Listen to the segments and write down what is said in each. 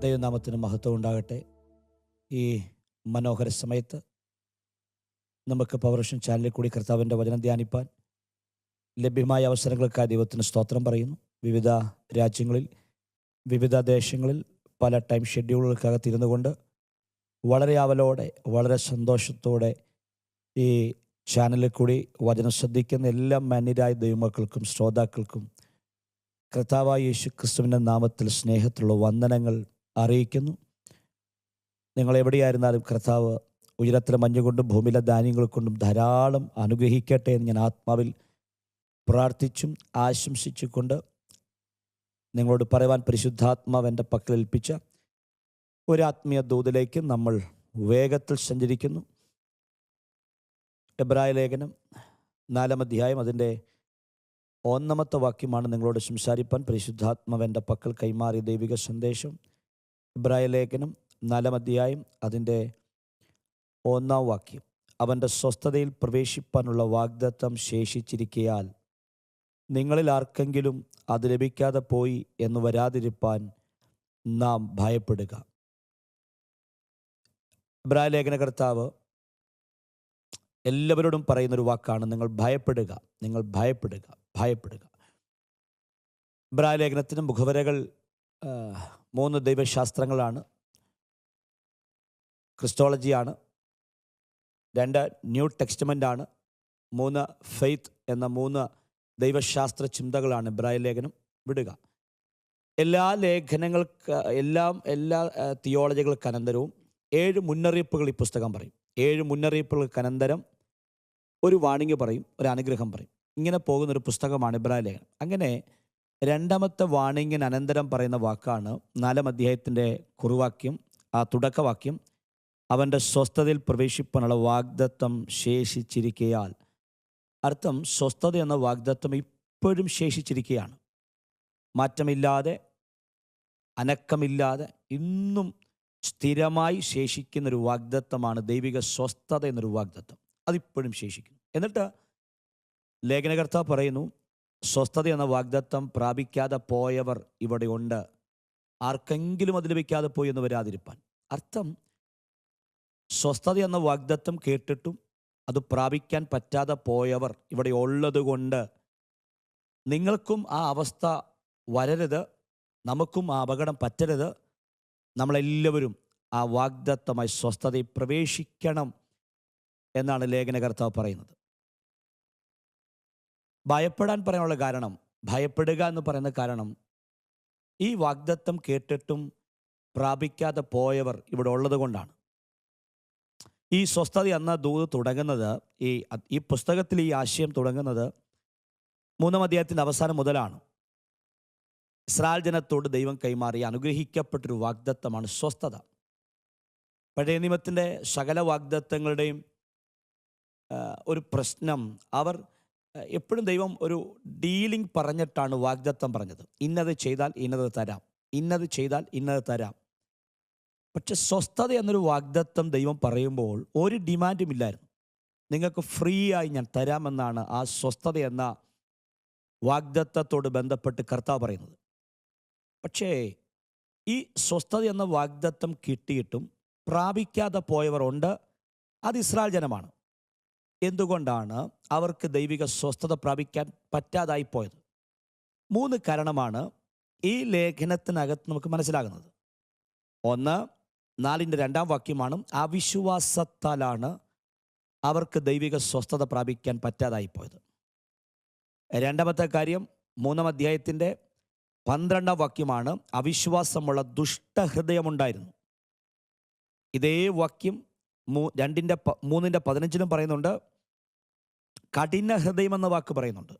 ദൈവനാമത്തിന് മഹത്വം ഉണ്ടാകട്ടെ. ഈ മനോഹര സമയത്ത് നമുക്ക് പവർഷൻ ചാനലിൽ കൂടി കർത്താവിൻ്റെ വചനം ധ്യാനിപ്പാൻ ലഭ്യമായ അവസരങ്ങൾക്കായി ദൈവത്തിന് സ്തോത്രം പറയുന്നു. വിവിധ രാജ്യങ്ങളിൽ, വിവിധ ദേശങ്ങളിൽ പല ടൈം ഷെഡ്യൂളുകൾക്കകത്തിരുന്നു കൊണ്ട് വളരെ ആവലോടെ, വളരെ സന്തോഷത്തോടെ ഈ ചാനലിൽ കൂടി വചനം ശ്രദ്ധിക്കുന്ന എല്ലാ മാന്യരായ ദൈവമക്കൾക്കും ശ്രോതാക്കൾക്കും കർത്താവായ യേശു ക്രിസ്തുവിൻ്റെ നാമത്തിൽ സ്നേഹത്തിലുള്ള വന്ദനങ്ങൾ അറിയിക്കുന്നു. നിങ്ങളെവിടെയായിരുന്നാലും കർത്താവ് ഉയരത്തിലെ മഞ്ഞുകൊണ്ടും ഭൂമിയിലെ ധാന്യങ്ങൾ കൊണ്ടും ധാരാളം അനുഗ്രഹിക്കട്ടെ എന്ന് ഞാൻ ആത്മാവിൽ പ്രാർത്ഥിച്ചും ആശംസിച്ചുകൊണ്ട് നിങ്ങളോട് പറയുവാൻ പരിശുദ്ധാത്മാവ് എൻ്റെ പക്കൽ ഏൽപ്പിച്ച ഒരു ആത്മീയ ദൂതിലേക്ക് നമ്മൾ വേഗത്തിൽ സഞ്ചരിക്കുന്നു. എബ്രായ ലേഖനം 4-ാം അധ്യായം അതിൻ്റെ 1-ാമത്തെ വാക്യമാണ് നിങ്ങളോട് സംസാരിപ്പാൻ പരിശുദ്ധാത്മാവ് എൻ്റെ പക്കൽ കൈമാറിയ ദൈവിക സന്ദേശം. എബ്രായ ലേഖനം 4-ാം അധ്യായം അതിൻ്റെ 1-ാം വാക്യം: അവൻ്റെ സ്വസ്ഥതയിൽ പ്രവേശിപ്പാനുള്ള വാഗ്ദത്തം ശേഷിച്ചിരിക്കയാൽ നിങ്ങളിൽ ആർക്കെങ്കിലും അത് ലഭിക്കാതെ പോയി എന്ന് വരാതിരിപ്പാൻ നാം ഭയപ്പെടുക. എബ്രായ ലേഖനകർത്താവ് എല്ലാവരോടും പറയുന്നൊരു വാക്കാണ്: നിങ്ങൾ ഭയപ്പെടുക, നിങ്ങൾ ഭയപ്പെടുക, ഭയപ്പെടുക. എബ്രായ ലേഖനത്തിന് മുഖവരകൾ 3 ദൈവശാസ്ത്രങ്ങളാണ്. ക്രിസ്റ്റോളജിയാണ്, 2 ന്യൂ ടെക്സ്റ്റ്മെൻ്റാണ്, 3 ഫെയ്ത്ത് എന്ന 3 ദൈവശാസ്ത്ര ചിന്തകളാണ് എബ്രായ ലേഖനം വിടുക. എല്ലാ ലേഖനങ്ങൾക്ക് എല്ലാ തിയോളജികൾക്ക് അനന്തരവും 7 മുന്നറിയിപ്പുകൾ ഈ പുസ്തകം പറയും. 7 മുന്നറിയിപ്പുകൾക്ക് അനന്തരം ഒരു വാണിംഗ് പറയും, ഒരു അനുഗ്രഹം പറയും. ഇങ്ങനെ പോകുന്നൊരു പുസ്തകമാണ് എബ്രായ ലേഖനം. അങ്ങനെ 2ാമത്തെ വാണിംഗിന് അനന്തരം പറയുന്ന വാക്കാണ് 4-ാം അധ്യായത്തിൻ്റെ കുറുവാക്യം, ആ തുടക്കവാക്യം: അവൻ്റെ സ്വസ്ഥതയിൽ പ്രവേശിപ്പാനുള്ള വാഗ്ദത്തം ശേഷിച്ചിരിക്കയാൽ. അർത്ഥം, സ്വസ്ഥത എന്ന വാഗ്ദത്തം ഇപ്പോഴും ശേഷിച്ചിരിക്കുകയാണ്. മാറ്റമില്ലാതെ, അനക്കമില്ലാതെ ഇന്നും സ്ഥിരമായി ശേഷിക്കുന്നൊരു വാഗ്ദത്തമാണ് ദൈവിക സ്വസ്ഥത എന്നൊരു വാഗ്ദത്തം. അതിപ്പോഴും ശേഷിക്കുന്നു. എന്നിട്ട് ലേഖനകർത്താവ് പറയുന്നു, സ്വസ്ഥത എന്ന വാഗ്ദത്തം പ്രാപിക്കാതെ പോയവർ ഇവിടെ ഉണ്ട്, ആർക്കെങ്കിലും അത് ലഭിക്കാതെ പോയി എന്ന് വരാതിരിപ്പാൻ. അർത്ഥം, സ്വസ്ഥത എന്ന വാഗ്ദത്തം കേട്ടിട്ടും അത് പ്രാപിക്കാൻ പറ്റാതെ പോയവർ ഇവിടെ ഉള്ളത് കൊണ്ട് നിങ്ങൾക്കും ആ അവസ്ഥ വരരുത്, നമുക്കും ആ അപകടം പറ്റരുത്. നമ്മളെല്ലാവരും ആ വാഗ്ദത്തമായി സ്വസ്ഥതയിൽ പ്രവേശിക്കണം എന്നാണ് ലേഖനകർത്താവ് പറയുന്നത്. ഭയപ്പെടാൻ പറയാനുള്ള കാരണം, ഭയപ്പെടുക എന്ന് പറയുന്ന കാരണം, ഈ വാഗ്ദത്തം കേട്ടിട്ടും പ്രാപിക്കാതെ പോയവർ ഇവിടെ ഉള്ളത് കൊണ്ടാണ്. ഈ സ്വസ്ഥത എന്ന ദൂത് തുടങ്ങുന്നത്, ഈ പുസ്തകത്തിൽ ഈ ആശയം തുടങ്ങുന്നത് 3-ാം അധ്യായത്തിൻ്റെ അവസാനം മുതലാണ്. ഇസ്രായേൽ ജനത്തോട് ദൈവം കൈമാറിയ അനുഗ്രഹിക്കപ്പെട്ടൊരു വാഗ്ദത്തമാണ് സ്വസ്ഥത. പഴയ നിയമത്തിൻ്റെ സകല വാഗ്ദത്തങ്ങളുടെയും ഒരു പ്രശ്നം, അവർ എപ്പോഴും ദൈവം ഒരു ഡീലിംഗ് പറഞ്ഞിട്ടാണ് വാഗ്ദത്തം പറഞ്ഞത്. ഇന്നത് ചെയ്താൽ ഇന്നത് തരാം, ഇന്നത് ചെയ്താൽ ഇന്നത് തരാം. പക്ഷെ സ്വസ്ഥത എന്നൊരു വാഗ്ദത്തം ദൈവം പറയുമ്പോൾ ഒരു ഡിമാൻഡും ഇല്ലായിരുന്നു. നിങ്ങൾക്ക് ഫ്രീ ആയി ഞാൻ തരാമെന്നാണ് ആ സ്വസ്ഥത എന്ന വാഗ്ദത്തത്തോട് ബന്ധപ്പെട്ട് കർത്താവ് പറയുന്നത്. പക്ഷേ ഈ സ്വസ്ഥത എന്ന വാഗ്ദത്തം കിട്ടിയിട്ടും പ്രാപിക്കാതെ പോയവർ ഉണ്ട്. അത് ഇസ്രായേൽ ജനമാണ്. എന്തുകൊണ്ടാണ് അവർക്ക് ദൈവിക സ്വസ്ഥത പ്രാപിക്കാൻ പറ്റാതായി പോയത്? 3 കാരണമാണ് ഈ ലേഖനത്തിനകത്ത് നമുക്ക് മനസ്സിലാകുന്നത്. 1, 4-ന്റെ 2-ാം വാക്യമാണ്: അവിശ്വാസത്താലാണ് അവർക്ക് ദൈവിക സ്വസ്ഥത പ്രാപിക്കാൻ പറ്റാതായി പോയത്. 2ാമത്തെ കാര്യം 3-ാം അധ്യായത്തിൻ്റെ 12-ാം വാക്യമാണ്: അവിശ്വാസമുള്ള ദുഷ്ടഹൃദയമുണ്ടായിരുന്നു. ഇതേ വാക്യം 3-ന്റെ 15-ലും പറയുന്നുണ്ട്. കഠിന ഹൃദയം എന്ന വാക്ക് പറയുന്നുണ്ട്.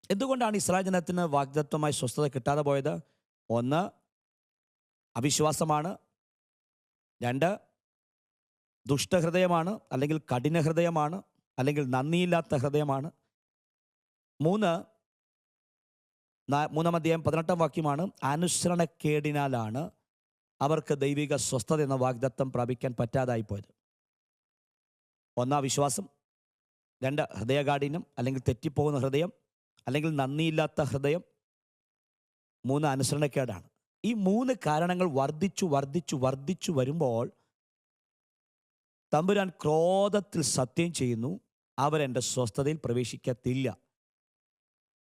എന്തുകൊണ്ടാണ് ഇസ്രായേൽ ജനത്തിന് വാഗ്ദത്തമായി സ്വസ്ഥത കിട്ടാതെ പോയത്? 1, അവിശ്വാസമാണ്. 2, ദുഷ്ടഹൃദയമാണ്, അല്ലെങ്കിൽ കഠിന ഹൃദയമാണ്, അല്ലെങ്കിൽ നന്ദിയില്ലാത്ത ഹൃദയമാണ്. 3, 3-ാം അധ്യായം 18-ാം വാക്യമാണ്: അനുസരണക്കേടിനാലാണ് അവർക്ക് ദൈവിക സ്വസ്ഥത എന്ന വാഗ്ദത്തം പ്രാപിക്കാൻ പറ്റാതായി പോയത്. 1, അവിശ്വാസം. 2, ഹൃദയകാഠിന്യം, അല്ലെങ്കിൽ തെറ്റിപ്പോകുന്ന ഹൃദയം, അല്ലെങ്കിൽ നന്ദിയില്ലാത്ത ഹൃദയം. 3, അനുസരണക്കേടാണ്. ഈ 3 കാരണങ്ങൾ വർദ്ധിച്ചു വർദ്ധിച്ചു വർദ്ധിച്ചു വരുമ്പോൾ തമ്പുരാൻ ക്രോധത്തിൽ സത്യം ചെയ്യുന്നു, അവരെൻ്റെ സ്വസ്ഥതയിൽ പ്രവേശിക്കത്തില്ല.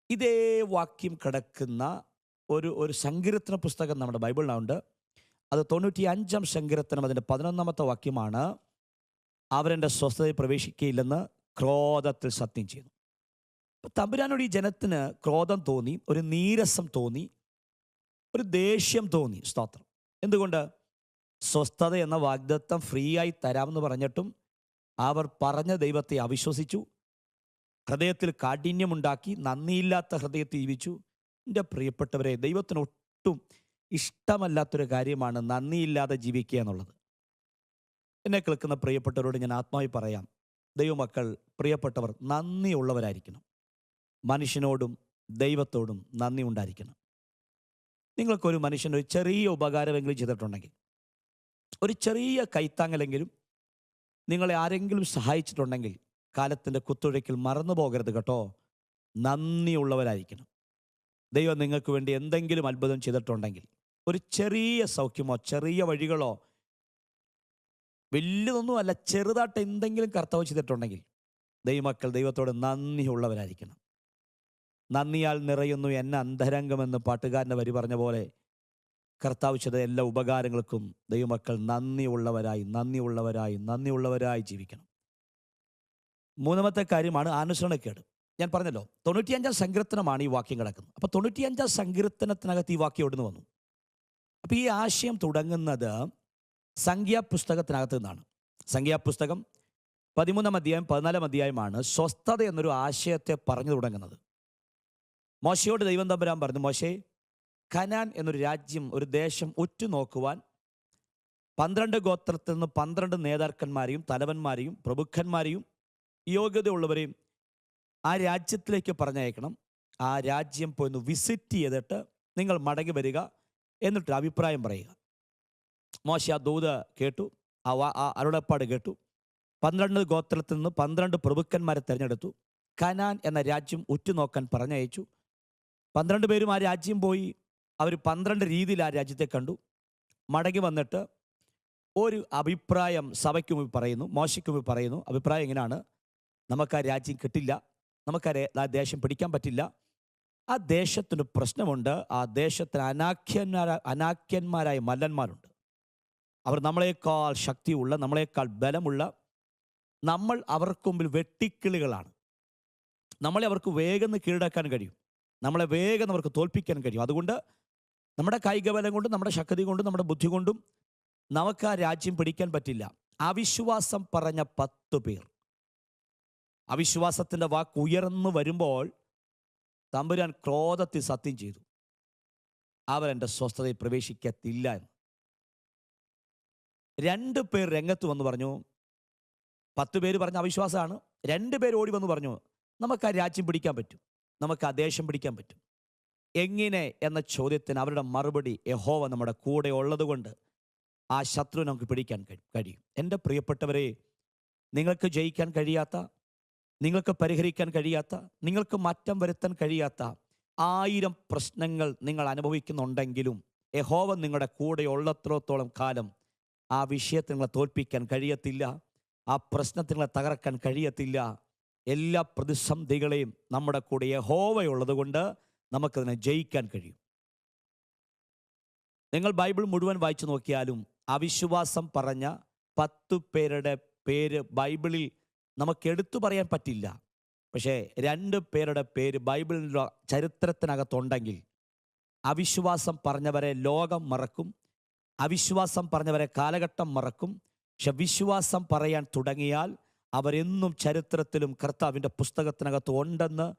ഇതേ വാക്യം കിടക്കുന്ന ഒരു സങ്കീർത്തന പുസ്തകം നമ്മുടെ ബൈബിളിലുണ്ട്. അത് 95-ാം സങ്കീർത്തനം, അതിൻ്റെ 11-ാമത്തെ വാക്യമാണ്. അവരെൻ്റെ സ്വസ്ഥതയിൽ പ്രവേശിക്കുകയില്ലെന്ന് ക്രോധത്തിൽ സത്യം ചെയ്യുന്നു. അപ്പം തമ്പുരാനോട് ഈ ജനത്തിന് ക്രോധം തോന്നി, ഒരു നീരസം തോന്നി, ഒരു ദേഷ്യം തോന്നി. സ്തോത്രം. എന്തുകൊണ്ട്? സ്വസ്ഥത എന്ന വാഗ്ദത്തം ഫ്രീ ആയി തരാമെന്ന് പറഞ്ഞിട്ടും അവർ പറഞ്ഞ ദൈവത്തെ അവിശ്വസിച്ചു, ഹൃദയത്തിൽ കാഠിന്യമുണ്ടാക്കി, നന്ദിയില്ലാത്ത ഹൃദയത്തെ ജീവിച്ചു. എൻ്റെ പ്രിയപ്പെട്ടവരെ, ദൈവത്തിന് ഒട്ടും ഇഷ്ടമല്ലാത്തൊരു കാര്യമാണ് നന്ദിയില്ലാതെ ജീവിക്കുക എന്നുള്ളത്. എന്നെ കേൾക്കുന്ന പ്രിയപ്പെട്ടവരോട് ഞാൻ ആത്മാവി പറയാം, ദൈവമക്കൾ, പ്രിയപ്പെട്ടവർ, നന്ദിയുള്ളവരായിരിക്കണം. മനുഷ്യനോടും ദൈവത്തോടും നന്ദി ഉണ്ടായിരിക്കണം. നിങ്ങൾക്കൊരു മനുഷ്യൻ ഒരു ചെറിയ ഉപകാരമെങ്കിലും ചെയ്തിട്ടുണ്ടെങ്കിൽ, ഒരു ചെറിയ കൈത്താങ്ങലെങ്കിലും നിങ്ങളെ ആരെങ്കിലും സഹായിച്ചിട്ടുണ്ടെങ്കിൽ, കാലത്തിൻ്റെ കുത്തൊഴുക്കിൽ മറന്നു പോകരുത് കേട്ടോ. നന്ദിയുള്ളവരായിരിക്കണം. ദൈവം നിങ്ങൾക്ക് വേണ്ടി എന്തെങ്കിലും അത്ഭുതം ചെയ്തിട്ടുണ്ടെങ്കിൽ, ഒരു ചെറിയ സൗഖ്യമോ ചെറിയ വഴികളോ, വലിയതൊന്നുമല്ല, ചെറുതായിട്ട് എന്തെങ്കിലും കർത്താവ് ചെയ്തിട്ടുണ്ടെങ്കിൽ, ദൈവമക്കൾ ദൈവത്തോട് നന്ദിയുള്ളവരായിരിക്കണം. നന്ദിയാൽ നിറയുന്നു എന്നെ അന്തരംഗമെന്ന് പാട്ടുകാരൻ്റെ വരി പറഞ്ഞ പോലെ, കർത്താവ് ചെയ്ത എല്ലാ ഉപകാരങ്ങൾക്കും ദൈവമക്കൾ നന്ദിയുള്ളവരായി നന്ദിയുള്ളവരായി നന്ദിയുള്ളവരായി ജീവിക്കണം. 3-ാമത്തെ കാര്യമാണ് അനുസരണക്കേട്. ഞാൻ പറഞ്ഞല്ലോ, 95-ാം സങ്കീർത്തനമാണ് ഈ വാക്യം കിടക്കുന്നത്. അപ്പോൾ 95-ാം സങ്കീർത്തനത്തിനകത്ത് ഈ വാക്യം എവിടുന്ന് വന്നു? അപ്പോൾ ഈ ആശയം തുടങ്ങുന്നത് സംഖ്യാപുസ്തകത്തിനകത്ത് നിന്നാണ്. സംഖ്യാപുസ്തകം 13-ാം അധ്യായം 14-ാം അധ്യായമാണ് സ്വസ്ഥത എന്നൊരു ആശയത്തെ പറഞ്ഞു തുടങ്ങുന്നത്. മോശയോട് ദൈവം തമ്പുരാൻ പറഞ്ഞു, മോശേ, കനാൻ എന്നൊരു രാജ്യം, ഒരു ദേശം ഉറ്റുനോക്കുവാൻ 12 ഗോത്രത്തിൽ നിന്ന് 12 നേതാക്കന്മാരെയും തലവന്മാരെയും പ്രഭുക്കന്മാരെയും യോഗ്യതയുള്ളവരെയും ആ രാജ്യത്തിലേക്ക് പറഞ്ഞയക്കണം. ആ രാജ്യം പോയി വിസിറ്റ് ചെയ്തിട്ട് നിങ്ങൾ മടങ്ങി വരിക, എന്നിട്ട് അഭിപ്രായം പറയുക. മോശ ആ ദൂത് കേട്ടു, ആ അരുളപ്പാട് കേട്ടു. 12 ഗോത്രത്തിൽ നിന്ന് 12 പ്രഭുക്കന്മാരെ തിരഞ്ഞെടുത്തു. കനാൻ എന്ന രാജ്യം ഉറ്റുനോക്കാൻ പറഞ്ഞയച്ചു. 12 പേരും ആ രാജ്യം പോയി. അവർ 12 രീതിയിൽ ആ രാജ്യത്തെ കണ്ടു. മടങ്ങി വന്നിട്ട് ഒരു അഭിപ്രായം സഭയ്ക്ക് മുമ്പിൽ പറയുന്നു, മോശയ്ക്ക് മുമ്പിൽ പറയുന്നു. അഭിപ്രായം എങ്ങനെയാണ്? നമുക്ക് ആ രാജ്യം കിട്ടില്ല, നമുക്ക് ആ ദേശം പിടിക്കാൻ പറ്റില്ല, ആ ദേശത്തിന് പ്രശ്നമുണ്ട്, ആ ദേശത്തിന് അനാക്യന്മാരായ മല്ലന്മാരുണ്ട്, അവർ നമ്മളെക്കാൾ ശക്തിയുള്ള, നമ്മളെക്കാൾ ബലമുള്ള, നമ്മൾ അവർക്ക് മുമ്പിൽ വെട്ടിക്കിളികളാണ്, നമ്മളെ അവർക്ക് വേഗം കീഴടക്കാൻ കഴിയും, നമ്മളെ വേഗം അവർക്ക് തോൽപ്പിക്കാൻ കഴിയും. അതുകൊണ്ട് നമ്മുടെ കായിക ബലം കൊണ്ടും നമ്മുടെ ശക്തി കൊണ്ടും നമ്മുടെ ബുദ്ധി കൊണ്ടും നമുക്ക് ആ രാജ്യം പിടിക്കാൻ പറ്റില്ല. അവിശ്വാസം പറഞ്ഞ 10 പേർ, അവിശ്വാസത്തിൻ്റെ വാക്ക് ഉയർന്നു വരുമ്പോൾ തമ്പുരാൻ ക്രോധത്തിൽ സത്യം ചെയ്തു, അവരെൻ്റെ സ്വസ്ഥതയിൽ പ്രവേശിക്കത്തില്ല എന്ന്. 2 പേർ രംഗത്ത് വന്ന് പറഞ്ഞു, 10 പേര് പറഞ്ഞ അവിശ്വാസമാണ്. 2 പേർ ഓടി വന്ന് പറഞ്ഞു, നമുക്ക് ആ രാജ്യം പിടിക്കാൻ പറ്റും, നമുക്ക് ആ ദേശം പിടിക്കാൻ പറ്റും. എങ്ങനെ എന്ന ചോദ്യത്തിന് അവരുടെ മറുപടി, യഹോവ നമ്മുടെ കൂടെ ഉള്ളത് കൊണ്ട് ആ ശത്രു നമുക്ക് പിടിക്കാൻ കഴിയും. എൻ്റെ പ്രിയപ്പെട്ടവരെ, നിങ്ങൾക്ക് ജയിക്കാൻ കഴിയാത്ത, നിങ്ങൾക്ക് പരിഹരിക്കാൻ കഴിയാത്ത, നിങ്ങൾക്ക് മാറ്റം വരുത്താൻ കഴിയാത്ത 1000 പ്രശ്നങ്ങൾ നിങ്ങൾ അനുഭവിക്കുന്നുണ്ടെങ്കിലും യഹോവ നിങ്ങളുടെ കൂടെ ഉള്ളത്രത്തോളം കാലം ആ വിഷയത്തെ നിങ്ങളെ തോൽപ്പിക്കാൻ കഴിയത്തില്ല, ആ പ്രശ്നത്തെ നിങ്ങളെ തകർക്കാൻ കഴിയത്തില്ല. എല്ലാ പ്രതിസന്ധികളെയും നമ്മുടെ കൂടെ യഹോവയുള്ളത് കൊണ്ട് നമുക്കതിനെ ജയിക്കാൻ കഴിയും. നിങ്ങൾ ബൈബിൾ മുഴുവൻ വായിച്ചു നോക്കിയാലും അവിശ്വാസം പറഞ്ഞ 10 പേരുടെ പേര് ബൈബിളിൽ നമുക്ക് എടുത്തു പറയാൻ പറ്റില്ല. പക്ഷേ 2 പേരുടെ പേര് ബൈബിളിൻ്റെ ചരിത്രത്തിനകത്തുണ്ടെങ്കിൽ അവിശ്വാസം പറഞ്ഞവരെ ലോകം മറക്കും, അവിശ്വാസം പറഞ്ഞവരെ കാലഘട്ടം മറക്കും. പക്ഷെ വിശ്വാസം പറയാൻ തുടങ്ങിയാൽ അവരെന്നും ചരിത്രത്തിലും കർത്താവിൻ്റെ പുസ്തകത്തിനകത്ത് ഉണ്ടെന്ന്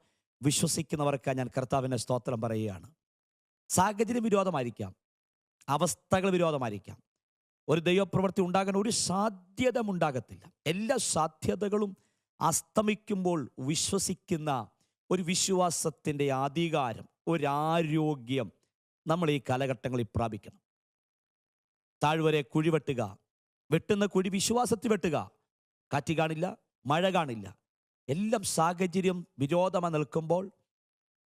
വിശ്വസിക്കുന്നവർക്കാണ് ഞാൻ കർത്താവിൻ്റെ സ്തോത്രം പറയുകയാണ്. സാഹചര്യം വിരോധമായിരിക്കാം, അവസ്ഥകൾ വിരോധമായിരിക്കാം, ഒരു ദൈവപ്രവൃത്തി ഉണ്ടാകാൻ ഒരു സാധ്യത ഉണ്ടാകത്തില്ല. എല്ലാ സാധ്യതകളും അസ്തമിക്കുമ്പോൾ വിശ്വസിക്കുന്ന ഒരു വിശ്വാസത്തിൻ്റെ അധികാരം, ഒരു ആരോഗ്യം നമ്മൾ ഈ കാലഘട്ടങ്ങളിൽ പ്രാപിക്കണം. താഴ്വരെ കുഴി വെട്ടുക, വെട്ടുന്ന കുഴി വിശ്വാസത്തിൽ വെട്ടുക. കാറ്റ് കാണില്ല, മഴ കാണില്ല, എല്ലാം സാഹചര്യം വിരോധമായി നിൽക്കുമ്പോൾ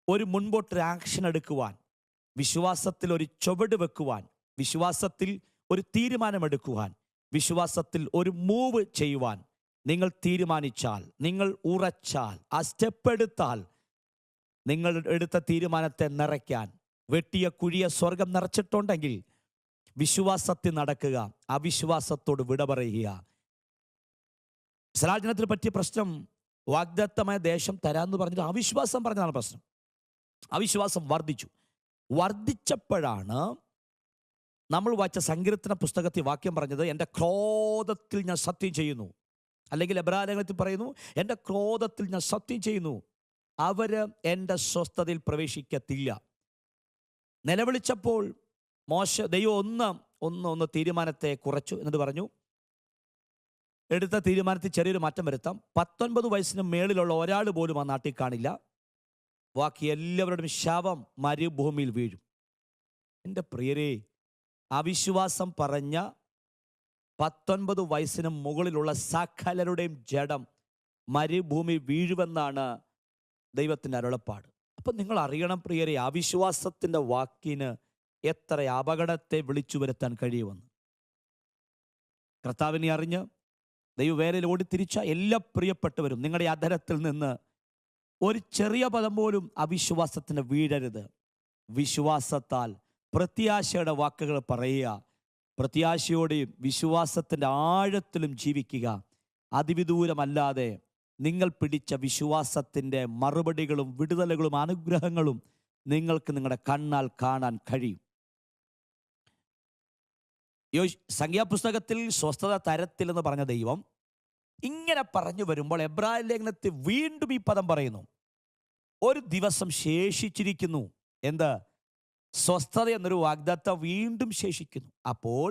ഒരു മുൻപോട്ടൊരു ആക്ഷൻ എടുക്കുവാൻ വിശ്വാസത്തിൽ ഒരു ചുവട് വെക്കുവാൻ, വിശ്വാസത്തിൽ ഒരു തീരുമാനമെടുക്കുവാൻ, വിശ്വാസത്തിൽ ഒരു മൂവ് ചെയ്യുവാൻ നിങ്ങൾ തീരുമാനിച്ചാൽ, നിങ്ങൾ ഉറച്ചാൽ, ആ സ്റ്റെപ്പ് എടുത്താൽ, നിങ്ങൾ എടുത്ത തീരുമാനത്തെ നിറയ്ക്കാൻ വെട്ടിയ കുഴിയെ സ്വർഗം നിറച്ചിട്ടുണ്ടെങ്കിൽ വിശ്വാസത്തിൽ നടക്കുക, അവിശ്വാസത്തോട് വിട പറയുക. ഇസ്രായേൽ ജനത്തിന് പറ്റിയ പ്രശ്നം വാഗ്ദത്തമായ ദേശം തരാമെന്ന് പറഞ്ഞിട്ട് അവിശ്വാസം പറഞ്ഞതാണ് പ്രശ്നം. അവിശ്വാസം വർദ്ധിച്ചപ്പോഴാണ് നമ്മൾ വായിച്ച സങ്കീർത്തന പുസ്തകത്തിൽ വാക്യം പറഞ്ഞത്, എൻ്റെ ക്രോധത്തിൽ ഞാൻ സത്യം ചെയ്യുന്നു. അല്ലെങ്കിൽ എബ്രായലേഖനത്തിൽ പറയുന്നു, എൻ്റെ ക്രോധത്തിൽ ഞാൻ സത്യം ചെയ്യുന്നു, അവര് എൻ്റെ സ്വസ്ഥതയിൽ പ്രവേശിക്കത്തില്ല. നിലവിളിച്ചപ്പോൾ ദൈവം ഒന്ന് തീരുമാനത്തെ കുറച്ചു. എന്നിട്ട് പറഞ്ഞു, എടുത്ത തീരുമാനത്തിൽ ചെറിയൊരു മാറ്റം വരുത്താം. 19 വയസ്സിന് മേളിലുള്ള ഒരാൾ പോലും ആ നാട്ടിൽ കാണില്ല. ബാക്കി എല്ലാവരുടെയും ശവം മരുഭൂമിയിൽ വീഴും. എൻ്റെ പ്രിയരേ, അവിശ്വാസം പറഞ്ഞ 19 വയസ്സിന് മുകളിലുള്ള സകലരുടെയും ജഡം മരുഭൂമി വീഴുമെന്നാണ് ദൈവത്തിൻ്റെ അരുളപ്പാട്. അപ്പം നിങ്ങൾ അറിയണം പ്രിയരെ, അവിശ്വാസത്തിൻ്റെ വാക്കിന് എത്ര അപകടത്തെ വിളിച്ചു വരുത്താൻ കഴിയുമെന്ന്. കർത്താവിനെ അറിഞ്ഞ് ദൈവവേലയിൽ ഓടിത്തിരിച്ച എല്ലാ പ്രിയപ്പെട്ടവരും, നിങ്ങളുടെ അധരത്തിൽ നിന്ന് ഒരു ചെറിയ പദം പോലും അവിശ്വാസത്തിന് വീഴരുത്. വിശ്വാസത്താൽ പ്രത്യാശയുടെ വാക്കുകൾ പറയുക, പ്രത്യാശയോടെയും വിശ്വാസത്തിൻ്റെ ആഴത്തിലും ജീവിക്കുക. അതിവിദൂരമല്ലാതെ നിങ്ങൾ പിടിച്ച വിശ്വാസത്തിൻ്റെ മറുപടികളും വിടുതലുകളും അനുഗ്രഹങ്ങളും നിങ്ങൾക്ക് നിങ്ങളുടെ കണ്ണാൽ കാണാൻ കഴിയും. സംഖ്യാപുസ്തകത്തിൽ സ്വസ്ഥത തരത്തിലെന്ന് പറഞ്ഞ ദൈവം ഇങ്ങനെ പറഞ്ഞു വരുമ്പോൾ എബ്രായ ലേഖനത്തിൽ വീണ്ടും ഈ പദം പറയുന്നു, ഒരു ദിവസം ശേഷിച്ചിരിക്കുന്നു. എന്ത്? സ്വസ്ഥത എന്നൊരു വാഗ്ദത്തം വീണ്ടും ശേഷിക്കുന്നു. അപ്പോൾ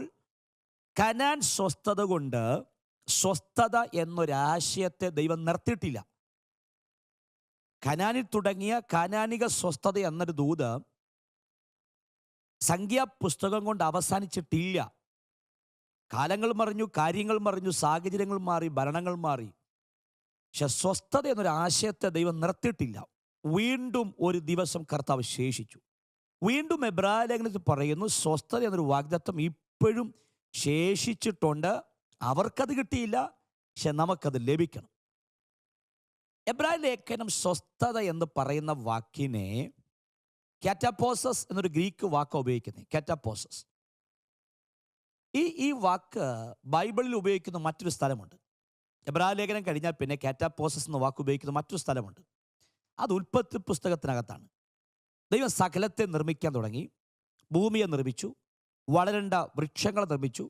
കനാൻ സ്വസ്ഥത കൊണ്ട് സ്വസ്ഥത എന്നൊരാശയത്തെ ദൈവം നിർത്തിയിട്ടില്ല. കനാനിൽ തുടങ്ങിയ കാനാനിക സ്വസ്ഥത എന്നൊരു ദൂത് സംഖ്യാപുസ്തകം കൊണ്ട് അവസാനിച്ചിട്ടില്ല. കാലങ്ങൾ മറിഞ്ഞു, കാര്യങ്ങൾ മറിഞ്ഞു, സാഹചര്യങ്ങൾ മാറി, ഭരണങ്ങൾ മാറി. പക്ഷെ സ്വസ്ഥത എന്നൊരു ആശയത്തെ ദൈവം നിർത്തിയിട്ടില്ല. വീണ്ടും ഒരു ദിവസം കർത്താവ് ശേഷിച്ചു. വീണ്ടും എബ്രായ ലേഖനത്തിൽ പറയുന്നു, സ്വസ്ഥത എന്നൊരു വാഗ്ദത്തം ഇപ്പോഴും ശേഷിച്ചിട്ടുണ്ട്. അവർക്കത് കിട്ടിയില്ല, പക്ഷെ നമുക്കത് ലഭിക്കണം. എബ്രായ ലേഖനം സ്വസ്ഥത എന്ന് പറയുന്ന വാക്കിനെ കാറ്റപ്പോസസ് എന്നൊരു ഗ്രീക്ക് വാക്ക് ഉപയോഗിക്കുന്നത്. കാറ്റപ്പോസസ് ഈ വാക്ക് ബൈബിളിൽ ഉപയോഗിക്കുന്ന മറ്റൊരു സ്ഥലമുണ്ട്. എബ്രായ ലേഖനം കഴിഞ്ഞാൽ പിന്നെ കാറ്റപ്പോസസ് എന്ന വാക്ക് ഉപയോഗിക്കുന്ന മറ്റൊരു സ്ഥലമുണ്ട്. അത് ഉൽപ്പത്തി പുസ്തകത്തിനകത്താണ്. ദൈവം സകലത്തെ നിർമ്മിക്കാൻ തുടങ്ങി. ഭൂമിയെ നിർമ്മിച്ചു, വളരേണ്ട വൃക്ഷങ്ങളെ നിർമ്മിച്ചു,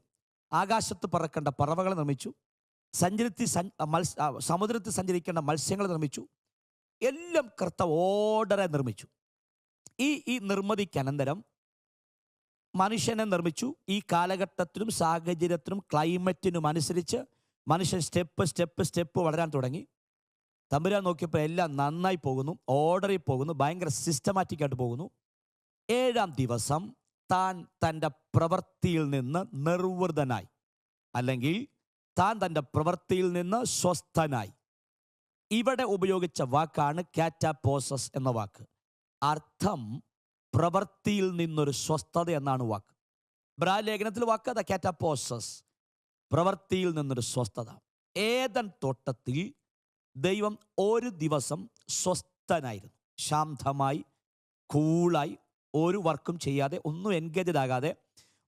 ആകാശത്ത് പറക്കേണ്ട പറവകളെ നിർമ്മിച്ചു, സമുദ്രത്തിൽ സഞ്ചരിക്കേണ്ട മത്സ്യങ്ങളെ നിർമ്മിച്ചു. എല്ലാം കർത്താവ് ഓർഡറെ നിർമ്മിച്ചു. ഈ നിർമ്മിതിക്കനന്തരം മനുഷ്യനെ നിർമ്മിച്ചു. ഈ കാലഘട്ടത്തിനും സാഹചര്യത്തിനും ക്ലൈമറ്റിനും അനുസരിച്ച് മനുഷ്യൻ സ്റ്റെപ്പ് വളരാൻ തുടങ്ങി. തമ്പുരാൻ നോക്കിയപ്പോൾ എല്ലാം നന്നായി പോകുന്നു, ഓർഡറിൽ പോകുന്നു, ഭയങ്കര സിസ്റ്റമാറ്റിക്കായിട്ട് പോകുന്നു. 7-ാം ദിവസം താൻ തൻ്റെ പ്രവൃത്തിയിൽ നിന്ന് നിർവൃതനായി, അല്ലെങ്കിൽ താൻ തൻ്റെ പ്രവൃത്തിയിൽ നിന്ന് സ്വസ്ഥനായി. ഇവിടെ ഉപയോഗിച്ച വാക്കാണ് കാറ്റപ്പോസസ് എന്ന വാക്ക്. അർത്ഥം പ്രവൃത്തിയിൽ നിന്നൊരു സ്വസ്ഥത എന്നാണ് വാക്ക്. എബ്രായ ലേഖനത്തിൽ വാക്ക് അതാ, കാറ്റപ്പോസസ്, പ്രവൃത്തിയിൽ നിന്നൊരു സ്വസ്ഥത. ഏദൻ തോട്ടത്തിൽ ദൈവം ഒരു ദിവസം സ്വസ്ഥനായിരുന്നു. ശാന്തമായി, കൂളായി, ഒരു വർക്കും ചെയ്യാതെ, ഒന്നും എൻഗേജഡ് ആകാതെ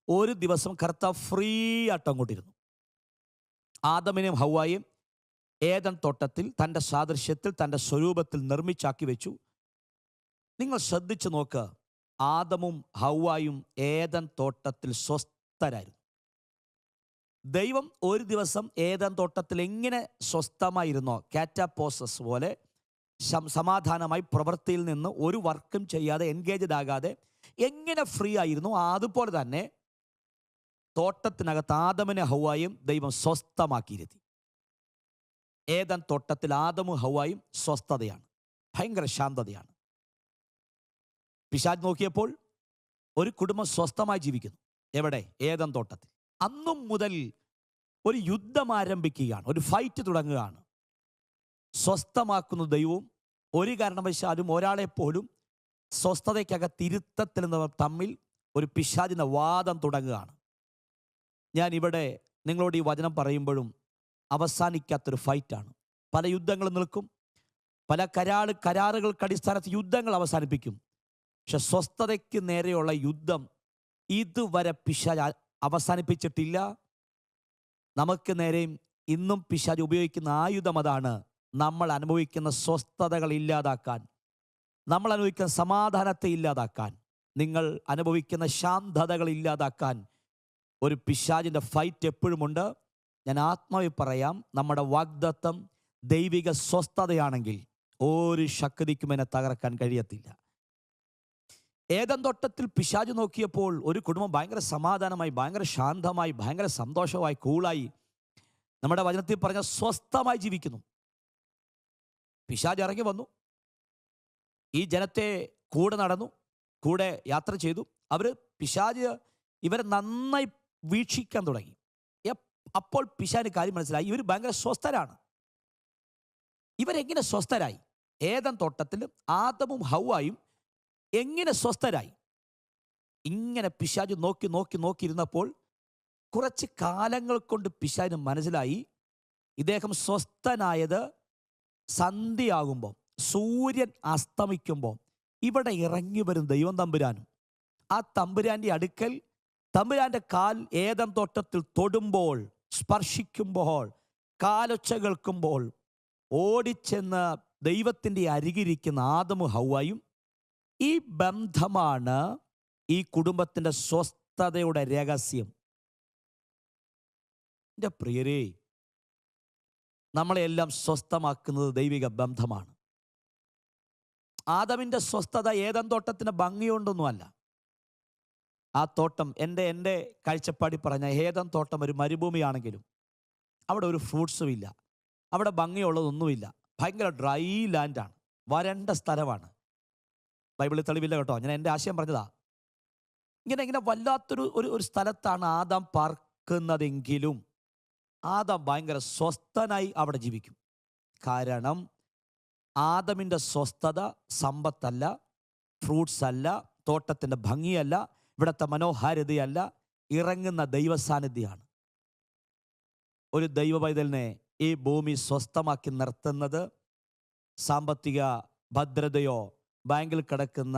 ഒരു ദിവസം കർത്താവ് ഫ്രീ ആയിട്ട് അങ്ങോട്ടിരുന്നു. ആദമിനെയും ഹവ്വായെയും ഏദൻ തോട്ടത്തിൽ തൻ്റെ സാദൃശ്യത്തിൽ, തൻ്റെ സ്വരൂപത്തിൽ നിർമ്മിച്ചാക്കി വെച്ചു. നിങ്ങൾ ശ്രദ്ധിച്ചു നോക്ക്, ആദമും ഹവ്വായും ഏദൻ തോട്ടത്തിൽ സ്വസ്ഥരായിരുന്നു. ദൈവം ഒരു ദിവസം ഏദൻ തോട്ടത്തിൽ എങ്ങനെ സ്വസ്ഥമായിരുന്നോ, കാറ്റപ്പോസസ് പോലെ സമാധാനമായി പ്രവൃത്തിയിൽ നിന്ന് ഒരു വർക്കും ചെയ്യാതെ, എൻഗേജഡ് ആകാതെ എങ്ങനെ ഫ്രീ ആയിരുന്നു, അതുപോലെ തന്നെ തോട്ടത്തിനകത്ത് ആദമിനെ ഹവ്വായും ദൈവം സ്വസ്ഥമാക്കിയിരുത്തി. ഏദൻ തോട്ടത്തിൽ ആദമും ഹവ്വായും സ്വസ്ഥതയാണ്, ഭയങ്കര ശാന്തതയാണ്. പിശാച് നോക്കിയപ്പോൾ ഒരു കുടുംബം സ്വസ്ഥമായി ജീവിക്കുന്നു. എവിടെ? ഏദൻ തോട്ടത്തിൽ. അന്നും മുതൽ ഒരു യുദ്ധം ആരംഭിക്കുകയാണ്, ഒരു ഫൈറ്റ് തുടങ്ങുകയാണ്. സ്വസ്ഥമാക്കുന്ന ദൈവവും ഒരു കാരണവശാലും ഒരാളെപ്പോലും സ്വസ്ഥതയ്ക്കകത്ത് ഇരുത്തത്തിൽ നിന്ന് തമ്മിൽ ഒരു പിശാചിൻ്റെ വാദം തുടങ്ങുകയാണ്. ഞാൻ ഇവിടെ നിങ്ങളോട് ഈ വചനം പറയുമ്പോഴും അവസാനിക്കാത്തൊരു ഫൈറ്റാണ്. പല യുദ്ധങ്ങളും നിൽക്കും, പല കരാറുകൾക്ക് അടിസ്ഥാനത്തിൽ യുദ്ധങ്ങൾ അവസാനിപ്പിക്കും. പക്ഷെ സ്വസ്ഥതയ്ക്ക് നേരെയുള്ള യുദ്ധം ഇതുവരെ പിശാച് അവസാനിപ്പിച്ചിട്ടില്ല. നമുക്ക് നേരെയും ഇന്നും പിശാച് ഉപയോഗിക്കുന്ന ആയുധം അതാണ്. നമ്മൾ അനുഭവിക്കുന്ന സ്വസ്ഥതകൾ ഇല്ലാതാക്കാൻ, നമ്മൾ അനുഭവിക്കുന്ന സമാധാനത്തെ ഇല്ലാതാക്കാൻ, നിങ്ങൾ അനുഭവിക്കുന്ന ശാന്തതകൾ ഇല്ലാതാക്കാൻ ഒരു പിശാചിൻ്റെ ഫൈറ്റ് എപ്പോഴുമുണ്ട്. ഞാൻ ആത്മാവിൽ പറയാം, നമ്മുടെ വാഗ്ദത്തം ദൈവിക സ്വസ്ഥതയാണെങ്കിൽ ഒരു ശക്തിക്കും എന്നെ തകർക്കാൻ കഴിയത്തില്ല. ഏദൻ തോട്ടത്തിൽ പിശാച് നോക്കിയപ്പോൾ ഒരു കുടുംബം ഭയങ്കര സമാധാനമായി, ഭയങ്കര ശാന്തമായി, ഭയങ്കര സന്തോഷമായി, കൂളായി, നമ്മുടെ വചനത്തിൽ പറഞ്ഞ സ്വസ്ഥമായി ജീവിക്കുന്നു. പിശാച് ഇറങ്ങി വന്നു, ഈ ജനത്തെ കൂടെ നടന്നു, കൂടെ യാത്ര ചെയ്തു. പിശാച് ഇവരെ നന്നായി വീക്ഷിക്കാൻ തുടങ്ങി. അപ്പോൾ പിശാചിന് കാര്യം മനസ്സിലായി, ഇവർ ഭയങ്കര സ്വസ്ഥരാണ്. ഇവരെങ്ങനെ സ്വസ്ഥരായി? ഏദൻ തോട്ടത്തിൽ ആദമും ഹവ്വായും എങ്ങനെ സ്വസ്ഥരായി? ഇങ്ങനെ പിശാച് നോക്കിയിരുന്നപ്പോൾ കുറച്ച് കാലങ്ങൾ കൊണ്ട് പിശാചിന് മനസ്സിലായി, ഇദ്ദേഹം സ്വസ്ഥനായത് സന്ധ്യയാകുമ്പോൾ, സൂര്യൻ അസ്തമിക്കുമ്പോൾ ഇവിടെ ഇറങ്ങി വരും ദൈവം തമ്പുരാനും. ആ തമ്പുരാൻ്റെ അടുക്കൽ തമ്പുരാൻ്റെ കാൽ ഏദൻ തോട്ടത്തിൽ തൊടുമ്പോൾ, സ്പർശിക്കുമ്പോൾ, കാലൊച്ച കേൾക്കുമ്പോൾ ഓടിച്ചെന്ന് ദൈവത്തിൻ്റെ അരികിരിക്കുന്ന ആദമും ഹവ്വായും. ഈ ബന്ധമാണ് ഈ കുടുംബത്തിൻ്റെ സ്വസ്ഥതയുടെ രഹസ്യം. എൻ്റെ പ്രിയരേ, നമ്മളെല്ലാം സ്വസ്ഥമാക്കുന്നത് ദൈവിക ബന്ധമാണ്. ആദമിൻ്റെ സ്വസ്ഥത ഏദൻ തോട്ടത്തിന് ഭംഗിയൊണ്ടൊന്നുമല്ല. ആ തോട്ടം എൻ്റെ കാഴ്ചപ്പാടി പറഞ്ഞ ഏദൻ തോട്ടം ഒരു മരുഭൂമിയാണെങ്കിലും അവിടെ ഒരു ഫ്രൂട്ട്സും ഇല്ല, അവിടെ ഭംഗിയുള്ളതൊന്നുമില്ല. ഭയങ്കര ഡ്രൈ ലാൻഡാണ്, വരണ്ട സ്ഥലമാണ്. ബൈബിളിൽ തെളിവില്ല കേട്ടോ, ഞാൻ എൻ്റെ ആശയം പറഞ്ഞതാ. ഇങ്ങനെ വല്ലാത്തൊരു ഒരു സ്ഥലത്താണ് ആദാം പാർക്കുന്നതെങ്കിലും ആദാം ഭയങ്കര സ്വസ്ഥനായി അവിടെ ജീവിക്കും. കാരണം ആദമിൻ്റെ സ്വസ്ഥത സമ്പത്തല്ല, ഫ്രൂട്ട്സ് അല്ല, തോട്ടത്തിൻ്റെ ഭംഗിയല്ല, ഇവിടുത്തെ മനോഹാരിതയല്ല, ഇറങ്ങുന്ന ദൈവസാന്നിധ്യമാണ്. ഒരു ദൈവ പൈതലിനെ ഈ ഭൂമി സ്വസ്ഥമാക്കി നിർത്തുന്നത് സാമ്പത്തിക ഭദ്രതയോ ബാങ്കിൽ കിടക്കുന്ന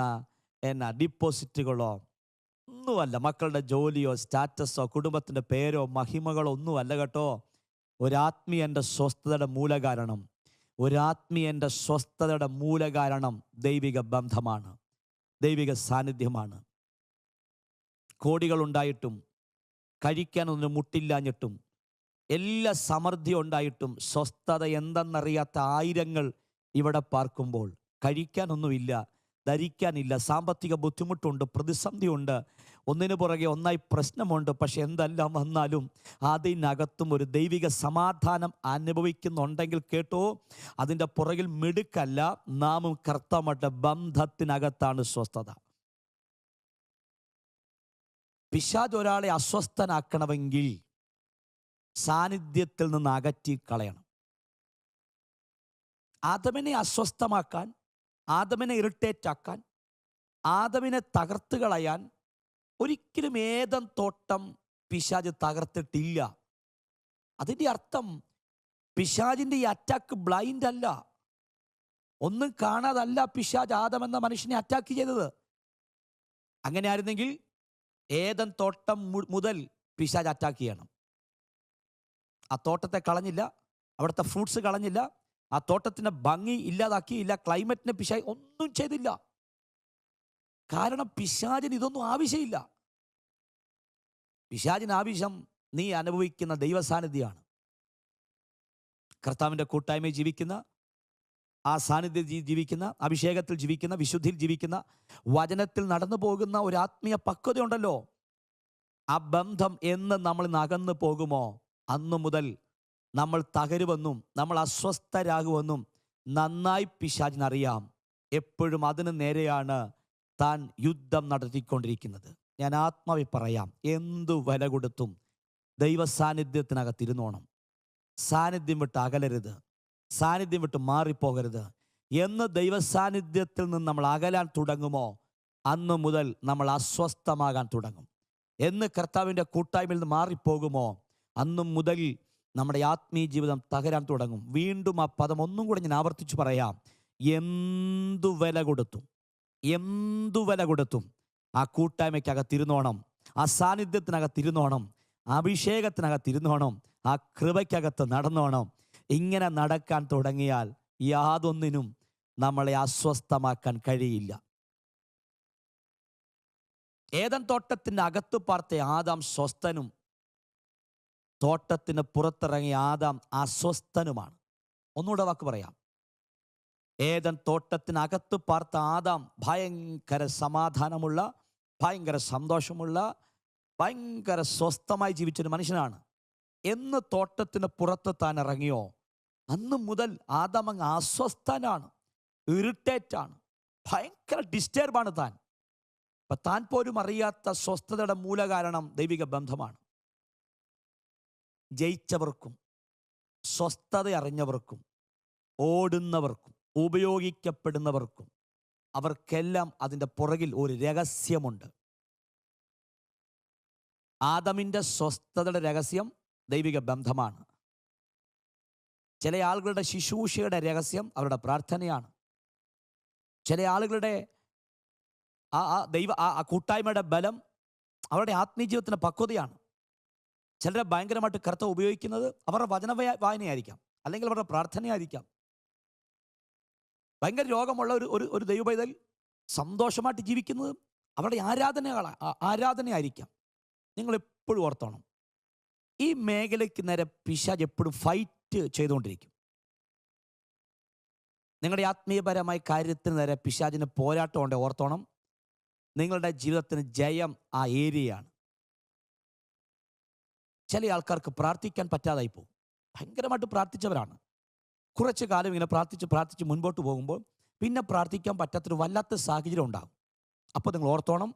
ഡിപ്പോസിറ്റുകളോ ഒന്നുമല്ല, മക്കളുടെ ജോലിയോ സ്റ്റാറ്റസോ കുടുംബത്തിൻ്റെ പേരോ മഹിമകളോ ഒന്നുമല്ല കേട്ടോ. ഒരാത്മീയൻ്റെ സ്വസ്ഥതയുടെ മൂലകാരണം ദൈവിക ബന്ധമാണ്, ദൈവിക സാന്നിധ്യമാണ്. കോടികളുണ്ടായിട്ടും കഴിക്കാനൊന്നും മുട്ടില്ലാഞ്ഞിട്ടും എല്ലാ സമൃദ്ധി ഉണ്ടായിട്ടും സ്വസ്ഥത എന്തെന്നറിയാത്ത ആയിരങ്ങൾ ഇവിടെ പാർക്കുമ്പോൾ കഴിക്കാനൊന്നുമില്ല, ധരിക്കാനില്ല, സാമ്പത്തിക ബുദ്ധിമുട്ടുണ്ട്, പ്രതിസന്ധിയുണ്ട്, ഒന്നിനു പുറകെ ഒന്നായി പ്രശ്നമുണ്ട്. പക്ഷെ എന്തെല്ലാം വന്നാലും അതിനകത്തും ഒരു ദൈവിക സമാധാനം അനുഭവിക്കുന്നുണ്ടെങ്കിൽ കേട്ടോ, അതിൻ്റെ പുറകിൽ മിടുക്കല്ല, നാമും കർത്താവുമായിട്ട് ബന്ധത്തിനകത്താണ് സ്വസ്ഥത. പിശാച് ഒരാളെ അസ്വസ്ഥനാക്കണമെങ്കിൽ സാന്നിധ്യത്തിൽ നിന്ന് അകറ്റി കളയണം. ആദമിനെ അസ്വസ്ഥമാക്കാൻ, ആദമിനെ ഇറിറ്റേറ്റാക്കാൻ, ആദമിനെ തകർത്ത് കളയാൻ ഒരിക്കലും ഏദൻ തോട്ടം പിശാച് തകർത്തിട്ടില്ല. അതിൻ്റെ അർത്ഥം പിശാചിൻ്റെ ഈ അറ്റാക്ക് ബ്ലൈൻഡ് അല്ല, ഒന്നും കാണാതല്ല പിശാച് ആദം എന്ന മനുഷ്യനെ അറ്റാക്ക് ചെയ്തത്. അങ്ങനെ ആയിരുന്നെങ്കിൽ ഏദൻ തോട്ടം മുതൽ പിശാച് അറ്റാക്ക് ചെയ്യണം. ആ തോട്ടത്തെ കളഞ്ഞില്ല, അവിടുത്തെ ഫ്രൂട്ട്സ് കളഞ്ഞില്ല, ആ തോട്ടത്തിൻ്റെ ഭംഗി ഇല്ലാതാക്കിയില്ല, ക്ലൈമറ്റിനെ പിശാച് ഒന്നും ചെയ്തില്ല. കാരണം പിശാചിന് ഇതൊന്നും ആവശ്യമില്ല. പിശാചിന് ആവശ്യം നീ അനുഭവിക്കുന്ന ദൈവസാന്നിധ്യമാണ്. കർത്താവിൻ്റെ കൂട്ടായ്മയിൽ ജീവിക്കുന്ന, ആ സാന്നിധ്യത്തിൽ ജീവിക്കുന്ന, അഭിഷേകത്തിൽ ജീവിക്കുന്ന, വിശുദ്ധിയിൽ ജീവിക്കുന്ന, വചനത്തിൽ നടന്നു പോകുന്ന ഒരു ആത്മീയ പക്വതയുണ്ടല്ലോ. ആ ബന്ധം എന്ന് നമ്മൾ അകന്നു പോകുമോ അന്നു മുതൽ നമ്മൾ തകരുമെന്നും നമ്മൾ അസ്വസ്ഥരാകുമെന്നും നന്നായി പിശാചിനറിയാം. എപ്പോഴും അതിന് നേരെയാണ് താൻ യുദ്ധം നടത്തിക്കൊണ്ടിരിക്കുന്നത്. ഞാൻ ആത്മാവിൽ പറയാം, എന്തു വില കൊടുത്തും ദൈവ സാന്നിധ്യത്തിനകത്തിരുന്നോണം. സാന്നിധ്യം വിട്ട് അകലരുത്, സാന്നിധ്യം വിട്ട് മാറിപ്പോകരുത്. എന്ന് ദൈവസാന്നിധ്യത്തിൽ നിന്ന് നമ്മൾ അകലാൻ തുടങ്ങുമോ അന്ന് മുതൽ നമ്മൾ അസ്വസ്ഥമാകാൻ തുടങ്ങും. എന്ന് കർത്താവിൻ്റെ കൂട്ടായ്മയിൽ നിന്ന് മാറിപ്പോകുമോ അന്നു മുതൽ നമ്മുടെ ആത്മീയ ജീവിതം തകരാൻ തുടങ്ങും. വീണ്ടും ആ പദം ഒന്നും കൂടെ ഞാൻ ആവർത്തിച്ച് പറയാം. എന്തു വില കൊടുത്തും ആ കൂട്ടായ്മയ്ക്കകത്തിരുന്നോണം, ആ സാന്നിധ്യത്തിനകത്തിരുന്നോണം, അഭിഷേകത്തിനകത്തിരുന്നോണം, ആ കൃപയ്ക്കകത്ത് നടന്നോണം. ഇങ്ങനെ നടക്കാൻ തുടങ്ങിയാൽ യാതൊന്നിനും നമ്മളെ അസ്വസ്ഥമാക്കാൻ കഴിയില്ല. ഏദൻ തോട്ടത്തിൻ്റെ അകത്ത് പാർത്ത ആദാം സ്വസ്ഥനും തോട്ടത്തിന് പുറത്തിറങ്ങിയ ആദാം അസ്വസ്ഥനുമാണ്. ഒന്നുകൂടെ വാക്ക് പറയാം. ഏദൻ തോട്ടത്തിനകത്ത് പാർത്ത ആദാം ഭയങ്കര സമാധാനമുള്ള, ഭയങ്കര സന്തോഷമുള്ള, ഭയങ്കര സ്വസ്ഥമായി ജീവിച്ചൊരു മനുഷ്യനാണ്. എന്ന് തോട്ടത്തിന് പുറത്ത് താൻ ഇറങ്ങിയോ അന്ന് മുതൽ ആദാം അങ്ങ് അസ്വസ്ഥനാണ്, ഇറിറ്റേറ്റാണ്, ഭയങ്കര ഡിസ്റ്റർബാണ് താൻ. അപ്പം താൻ പോലും അറിയാത്ത സ്വസ്ഥതയുടെ മൂലകാരണം ദൈവിക ബന്ധമാണ്. ജയിച്ചവർക്കും സ്വസ്ഥത അറിഞ്ഞവർക്കും ഓടുന്നവർക്കും ഉപയോഗിക്കപ്പെടുന്നവർക്കും അവർക്കെല്ലാം അതിൻ്റെ പുറകിൽ ഒരു രഹസ്യമുണ്ട്. ആദമിൻ്റെ സ്വസ്ഥതയുടെ രഹസ്യം ദൈവിക ബന്ധമാണ്. ചില ആളുകളുടെ ശുശ്രൂഷയുടെ രഹസ്യം അവരുടെ പ്രാർത്ഥനയാണ്. ചില ആളുകളുടെ ആ കൂട്ടായ്മയുടെ ബലം അവരുടെ ആത്മീയ ജീവിതത്തിൻ്റെ പക്വതയാണ്. ചിലരെ ഭയങ്കരമായിട്ട് കർത്താവ് ഉപയോഗിക്കുന്നത് അവരുടെ വചന വായനയായിരിക്കാം, അല്ലെങ്കിൽ അവരുടെ പ്രാർത്ഥനയായിരിക്കാം. ഭയങ്കര രോഗമുള്ള ഒരു ദൈവപൈതൽ സന്തോഷമായിട്ട് ജീവിക്കുന്നത് അവരുടെ ആരാധനയായിരിക്കാം. നിങ്ങൾ എപ്പോഴും ഓർത്തോണം, ഈ മേഖലയ്ക്ക് നേരെ പിശാച് എപ്പോഴും ഫൈറ്റ് ചെയ്തുകൊണ്ടിരിക്കും. നിങ്ങളുടെ ആത്മീയപരമായ കാര്യത്തിന് നേരെ പിശാചിന് പോരാട്ടമുണ്ട്. ഓർത്തോണം, നിങ്ങളുടെ ജീവിതത്തിന് ജയം ആ ഏരിയയാണ്. ചില ആൾക്കാർക്ക് പ്രാർത്ഥിക്കാൻ പറ്റാതായി പോകും. ഭയങ്കരമായിട്ട് പ്രാർത്ഥിച്ചവരാണ്. കുറച്ച് കാലം ഇങ്ങനെ പ്രാർത്ഥിച്ച് മുൻപോട്ട് പോകുമ്പോൾ പിന്നെ പ്രാർത്ഥിക്കാൻ പറ്റാത്തൊരു വല്ലാത്ത സാഹചര്യം ഉണ്ടാകും. അപ്പോൾ നിങ്ങൾ ഓർത്തോണം,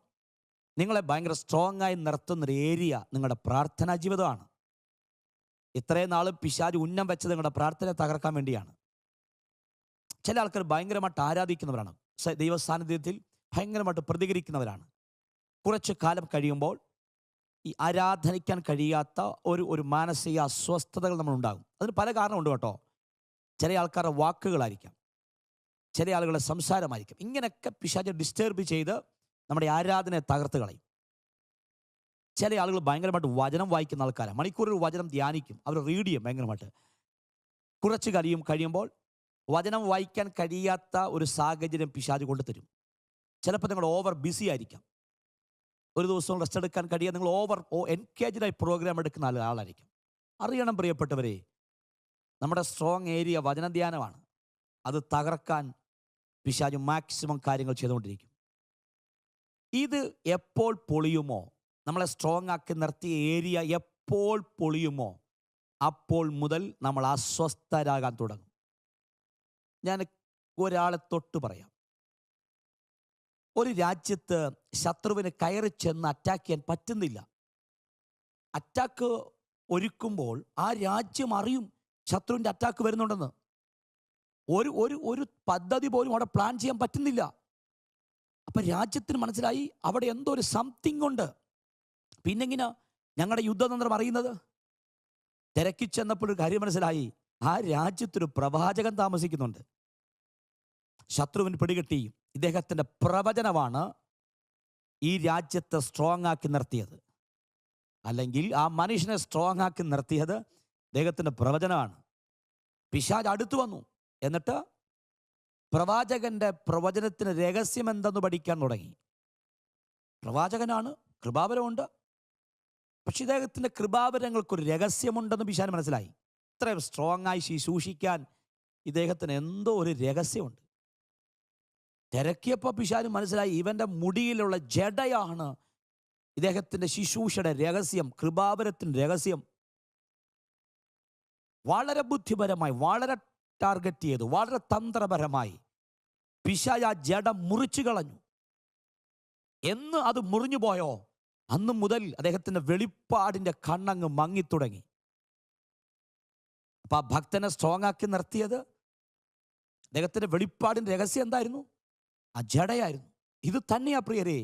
നിങ്ങളെ ഭയങ്കര സ്ട്രോങ് ആയി നിർത്തുന്നൊരു ഏരിയ നിങ്ങളുടെ പ്രാർത്ഥനാ ജീവിതമാണ്. ഇത്രയും നാളും പിശാച് ഉന്നം വെച്ചത് നിങ്ങളുടെ പ്രാർത്ഥനയെ തകർക്കാൻ വേണ്ടിയാണ്. ചില ആൾക്കാർ ഭയങ്കരമായിട്ട് ആരാധിക്കുന്നവരാണ്, ദൈവസാന്നിധ്യത്തിൽ ഭയങ്കരമായിട്ട് പ്രതികരിക്കുന്നവരാണ്. കുറച്ച് കാലം കഴിയുമ്പോൾ ഈ ആരാധനിക്കാൻ കഴിയാത്ത ഒരു മാനസിക അസ്വസ്ഥതകൾ നമ്മളുണ്ടാകും. അതിന് പല കാരണമുണ്ട് കേട്ടോ. ചില ആൾക്കാരുടെ വാക്കുകളായിരിക്കാം, ചില ആളുകളുടെ സംസാരമായിരിക്കും. ഇങ്ങനെയൊക്കെ പിശാച് ഡിസ്റ്റർബ് ചെയ്ത് നമ്മുടെ ആരാധനയെ തകർത്ത് കളയും. ചില ആളുകൾ ഭയങ്കരമായിട്ട് വചനം വായിക്കുന്ന ആൾക്കാരാണ്. മണിക്കൂറിൽ വചനം ധ്യാനിക്കും, അവർ റീഡ് ചെയ്യും ഭയങ്കരമായിട്ട്. കുറച്ച് കഴിയുമ്പോൾ വചനം വായിക്കാൻ കഴിയാത്ത ഒരു സാഹചര്യം പിശാച് കൊണ്ടുതരും. ചിലപ്പോൾ നിങ്ങൾ ഓവർ ബിസി ആയിരിക്കാം. ഒരു ദിവസം റെസ്റ്റ് എടുക്കാൻ കഴിയാൻ നിങ്ങൾ ഓവർ എൻഗേജ്ഡായി പ്രോഗ്രാം എടുക്കുന്ന ആളായിരിക്കും. അറിയണം പ്രിയപ്പെട്ടവരെ, നമ്മുടെ സ്ട്രോങ് ഏരിയ വചനധ്യാനമാണ്. അത് തകർക്കാൻ പിശാച് മാക്സിമം കാര്യങ്ങൾ ചെയ്തുകൊണ്ടിരിക്കും. ഇത് എപ്പോൾ പൊളിയുമോ, നമ്മളെ സ്ട്രോങ് ആക്കി നിർത്തിയ ഏരിയ എപ്പോൾ പൊളിയുമോ അപ്പോൾ മുതൽ നമ്മൾ അസ്വസ്ഥരാകാൻ തുടങ്ങും. ഞാൻ ഒരാളെ തൊട്ട് പറയാം. ഒരു രാജ്യത്ത് ശത്രുവിന് കയറി ചെന്ന് അറ്റാക്ക് ചെയ്യാൻ പറ്റുന്നില്ല. അറ്റാക്ക് ഒരുക്കുമ്പോൾ ആ രാജ്യം അറിയും ശത്രുവിൻ്റെ അറ്റാക്ക് വരുന്നുണ്ടെന്ന്. ഒരു പദ്ധതി പോലും അവിടെ പ്ലാൻ ചെയ്യാൻ പറ്റുന്നില്ല. അപ്പം രാജ്യത്തിന് മനസ്സിലായി അവിടെ എന്തോ ഒരു സംതിങ് ഉണ്ട്. പിന്നെങ്ങനെ ഞങ്ങളുടെ യുദ്ധതന്ത്രം അറിയുന്നത്? തിരക്കി ചെന്നപ്പോൾ ഒരു കാര്യം മനസ്സിലായി, ആ രാജ്യത്തൊരു പ്രവാചകൻ താമസിക്കുന്നുണ്ട്. ശത്രുവിന് പിടികിട്ടി ഇദ്ദേഹത്തിൻ്റെ പ്രവചനമാണ് ഈ രാജ്യത്തെ സ്ട്രോങ് ആക്കി നിർത്തിയത്, അല്ലെങ്കിൽ ആ മനുഷ്യനെ സ്ട്രോങ് ആക്കി നിർത്തിയത് അദ്ദേഹത്തിൻ്റെ പ്രവചനമാണ്. പിശാച് അടുത്തു വന്നു. എന്നിട്ട് പ്രവാചകന്റെ പ്രവചനത്തിന് രഹസ്യം എന്തെന്ന് പഠിക്കാൻ തുടങ്ങി. പ്രവാചകനാണ്, കൃപാവരമുണ്ട്, പക്ഷെ ഇദ്ദേഹത്തിൻ്റെ കൃപാവരങ്ങൾക്കൊരു രഹസ്യമുണ്ടെന്ന് പിശാചിന് മനസ്സിലായി. ഇത്രയും സ്ട്രോങ് ആയി ശുശ്രൂഷിക്കാൻ ഇദ്ദേഹത്തിന് എന്തോ ഒരു രഹസ്യമുണ്ട്. തിരക്കിയപ്പോൾ പിശാചിന് മനസ്സിലായി ഇവൻ്റെ മുടിയിലുള്ള ജടയാണ് ഇദ്ദേഹത്തിൻ്റെ ശുശ്രൂഷയുടെ രഹസ്യം, കൃപാവരത്തിൻ്റെ രഹസ്യം. വളരെ ബുദ്ധിപരമായി, വളരെ ടാർഗറ്റ് ചെയ്തു, വളരെ തന്ത്രപരമായി പിശാച് ആ ജട മുറിച്ചു കളഞ്ഞു. എന്ന് അത് മുറിഞ്ഞു പോയോ അന്ന് മുതൽ അദ്ദേഹത്തിൻ്റെ വെളിപ്പാടിൻ്റെ കണ്ണങ്ങ് മങ്ങിത്തുടങ്ങി. അപ്പം ആ ഭക്തനെ സ്ട്രോങ് ആക്കി നിർത്തിയത് അദ്ദേഹത്തിൻ്റെ വെളിപ്പാടിൻ്റെ രഹസ്യം എന്തായിരുന്നു? ആ ജടയായിരുന്നു. ഇത് തന്നെയാ പ്രിയരെ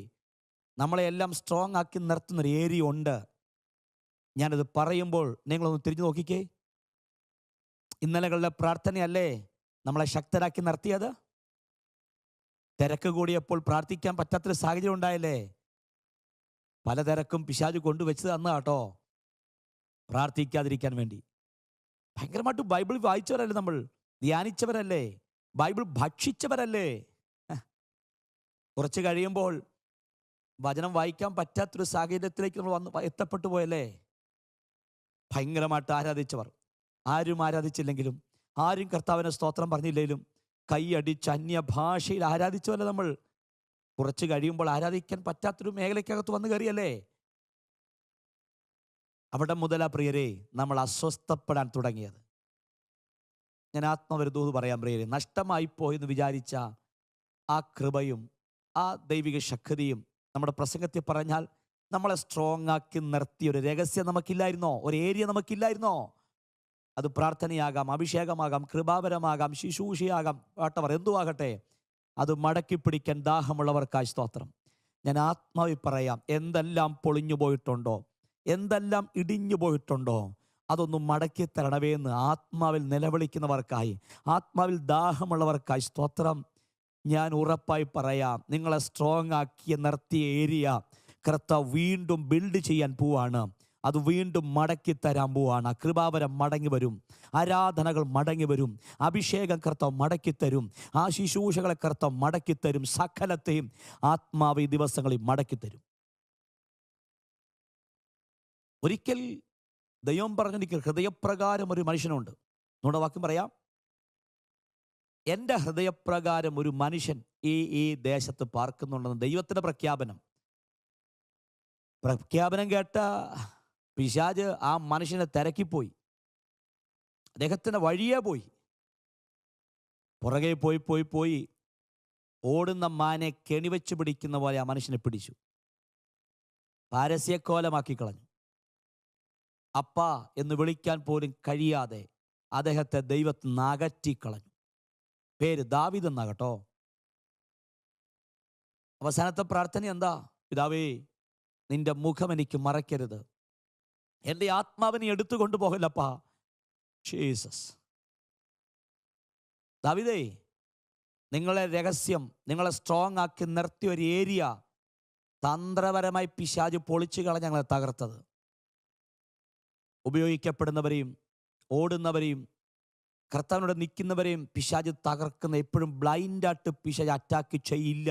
നമ്മളെല്ലാം സ്ട്രോങ് ആക്കി നിർത്തുന്നൊരു ഏരിയ ഉണ്ട്. ഞാനത് പറയുമ്പോൾ നിങ്ങളൊന്ന് തിരിഞ്ഞു നോക്കിക്കേ. ഇന്നലകളിലെ പ്രാർത്ഥനയല്ലേ നമ്മളെ ശക്തരാക്കി നിർത്തിയത്? തിരക്ക് കൂടിയപ്പോൾ പ്രാർത്ഥിക്കാൻ പറ്റാത്തൊരു സാഹചര്യം ഉണ്ടായല്ലേ? പലതിരക്കും പിശാച് കൊണ്ടുവച്ച് തന്ന കേട്ടോ, പ്രാർത്ഥിക്കാതിരിക്കാൻ വേണ്ടി. ഭയങ്കരമായിട്ട് ബൈബിൾ വായിച്ചവരല്ലേ നമ്മൾ, ധ്യാനിച്ചവരല്ലേ, ബൈബിൾ ഭക്ഷിച്ചവരല്ലേ? കുറച്ച് കഴിയുമ്പോൾ വചനം വായിക്കാൻ പറ്റാത്തൊരു സാഹചര്യത്തിലേക്ക് നമ്മൾ എത്തപ്പെട്ടു പോയല്ലേ? ഭയങ്കരമായിട്ട് ആരാധിച്ചവർ, ആരും ആരാധിച്ചില്ലെങ്കിലും, ആരും കർത്താവിനെ സ്തോത്രം പറഞ്ഞില്ലെങ്കിലും കൈയടിച്ച് അന്യഭാഷയിൽ ആരാധിച്ചവല്ലേ നമ്മൾ. കുറച്ച് കഴിയുമ്പോൾ ആരാധിക്കാൻ പറ്റാത്തൊരു മേഖലയ്ക്കകത്ത് വന്നു കയറിയല്ലേ? അവിടെ മുതലാ പ്രിയരെ നമ്മൾ അസ്വസ്ഥപ്പെടാൻ തുടങ്ങിയത്. ഞാൻ ആത്മവിരുദ്ധവും പറയാം പ്രിയരെ, നഷ്ടമായി പോയെന്ന് വിചാരിച്ച ആ കൃപയും ആ ദൈവിക ശക്തിയും നമ്മുടെ പ്രസംഗത്തിൽ പറഞ്ഞാൽ നമ്മളെ സ്ട്രോങ് ആക്കി നിർത്തിയ ഒരു രഹസ്യം നമുക്കില്ലായിരുന്നോ? ഒരു ഏരിയ നമുക്കില്ലായിരുന്നോ? അത് പ്രാർത്ഥനയാകാം, അഭിഷേകമാകാം, കൃപാപരമാകാം, ശുശ്രൂഷയാകാം, വാട്ടവർ എന്തുവാകട്ടെ, അത് മടക്കി പിടിക്കാൻ ദാഹമുള്ളവർക്കായി സ്തോത്രം. ഞാൻ ആത്മാവിൽ പറയാം, എന്തെല്ലാം പൊളിഞ്ഞു പോയിട്ടുണ്ടോ, എന്തെല്ലാം ഇടിഞ്ഞു പോയിട്ടുണ്ടോ, അതൊന്നും മടക്കി തരണമേന്ന് ആത്മാവിൽ നിലവിളിക്കുന്നവർക്കായി, ആത്മാവിൽ ദാഹമുള്ളവർക്കായി സ്തോത്രം. ഞാൻ ഉറപ്പായി പറയാം, നിങ്ങളെ സ്ട്രോങ് ആക്കി നിർത്തിയ ഏരിയ കർത്താവ് വീണ്ടും ബിൽഡ് ചെയ്യാൻ പോവാണ്. അത് വീണ്ടും മടക്കി തരാൻ പോവാണ്. കൃപാവരം മടങ്ങി വരും, ആരാധനകൾ മടങ്ങി വരും, അഭിഷേകം കർത്താവ് മടക്കി തരും, ആ ശുശ്രൂഷകളെ കർത്താവ് മടക്കി തരും, സകലത്തെയും ആത്മാവ് ഈ ദിവസങ്ങളിൽ മടക്കി തരും. ഒരിക്കൽ ദൈവം പറഞ്ഞെനിക്ക് ഹൃദയപ്രകാരം ഒരു മനുഷ്യനുണ്ട്. നമ്മുടെ വാക്യം പറയാം, എൻ്റെ ഹൃദയപ്രകാരം ഒരു മനുഷ്യൻ ഈ ദേശത്ത് പാർക്കുന്നുണ്ടെന്ന് ദൈവത്തിൻ്റെ പ്രഖ്യാപനം കേട്ട പിശാച് ആ മനുഷ്യനെ തിരക്കിപ്പോയി, അദ്ദേഹത്തിൻ്റെ വഴിയേ പോയി, പുറകെ പോയി ഓടുന്ന മാനെ കെണിവെച്ച് പിടിക്കുന്ന പോലെ ആ മനുഷ്യനെ പിടിച്ചു, പാരസ്യക്കോലമാക്കി കളഞ്ഞു. അപ്പ എന്ന് വിളിക്കാൻ പോലും കഴിയാതെ അദ്ദേഹത്തെ ദൈവത്തിൽ നിന്ന് അകറ്റിക്കളഞ്ഞു. പേര് ദാവീദ് എന്നാ കേട്ടോ. അവസാനത്തെ പ്രാർത്ഥന എന്താ? പിതാവേ, നിന്റെ മുഖം എനിക്ക് മറയ്ക്കരുത്, എൻ്റെ ആത്മാവിനെ എടുത്തു കൊണ്ടുപോകല്ലപ്പാ. ജീസസ്. ദാവീദേ, നിങ്ങളെ രഹസ്യം, നിങ്ങളെ സ്ട്രോങ് ആക്കി നിർത്തിയ ഒരു ഏരിയ തന്ത്രപരമായി പിശാച് പൊളിച്ചു കളഞ്ഞ് ഞങ്ങളെ തകർത്തത്. ഉപയോഗിക്കപ്പെടുന്നവരെയും ഓടുന്നവരെയും കർത്താവിനോട് നിൽക്കുന്നവരെയും പിശാച് തകർക്കുന്ന, എപ്പോഴും ബ്ലൈൻഡായിട്ട് പിശാച് അറ്റാക്ക് ചെയ്യില്ല.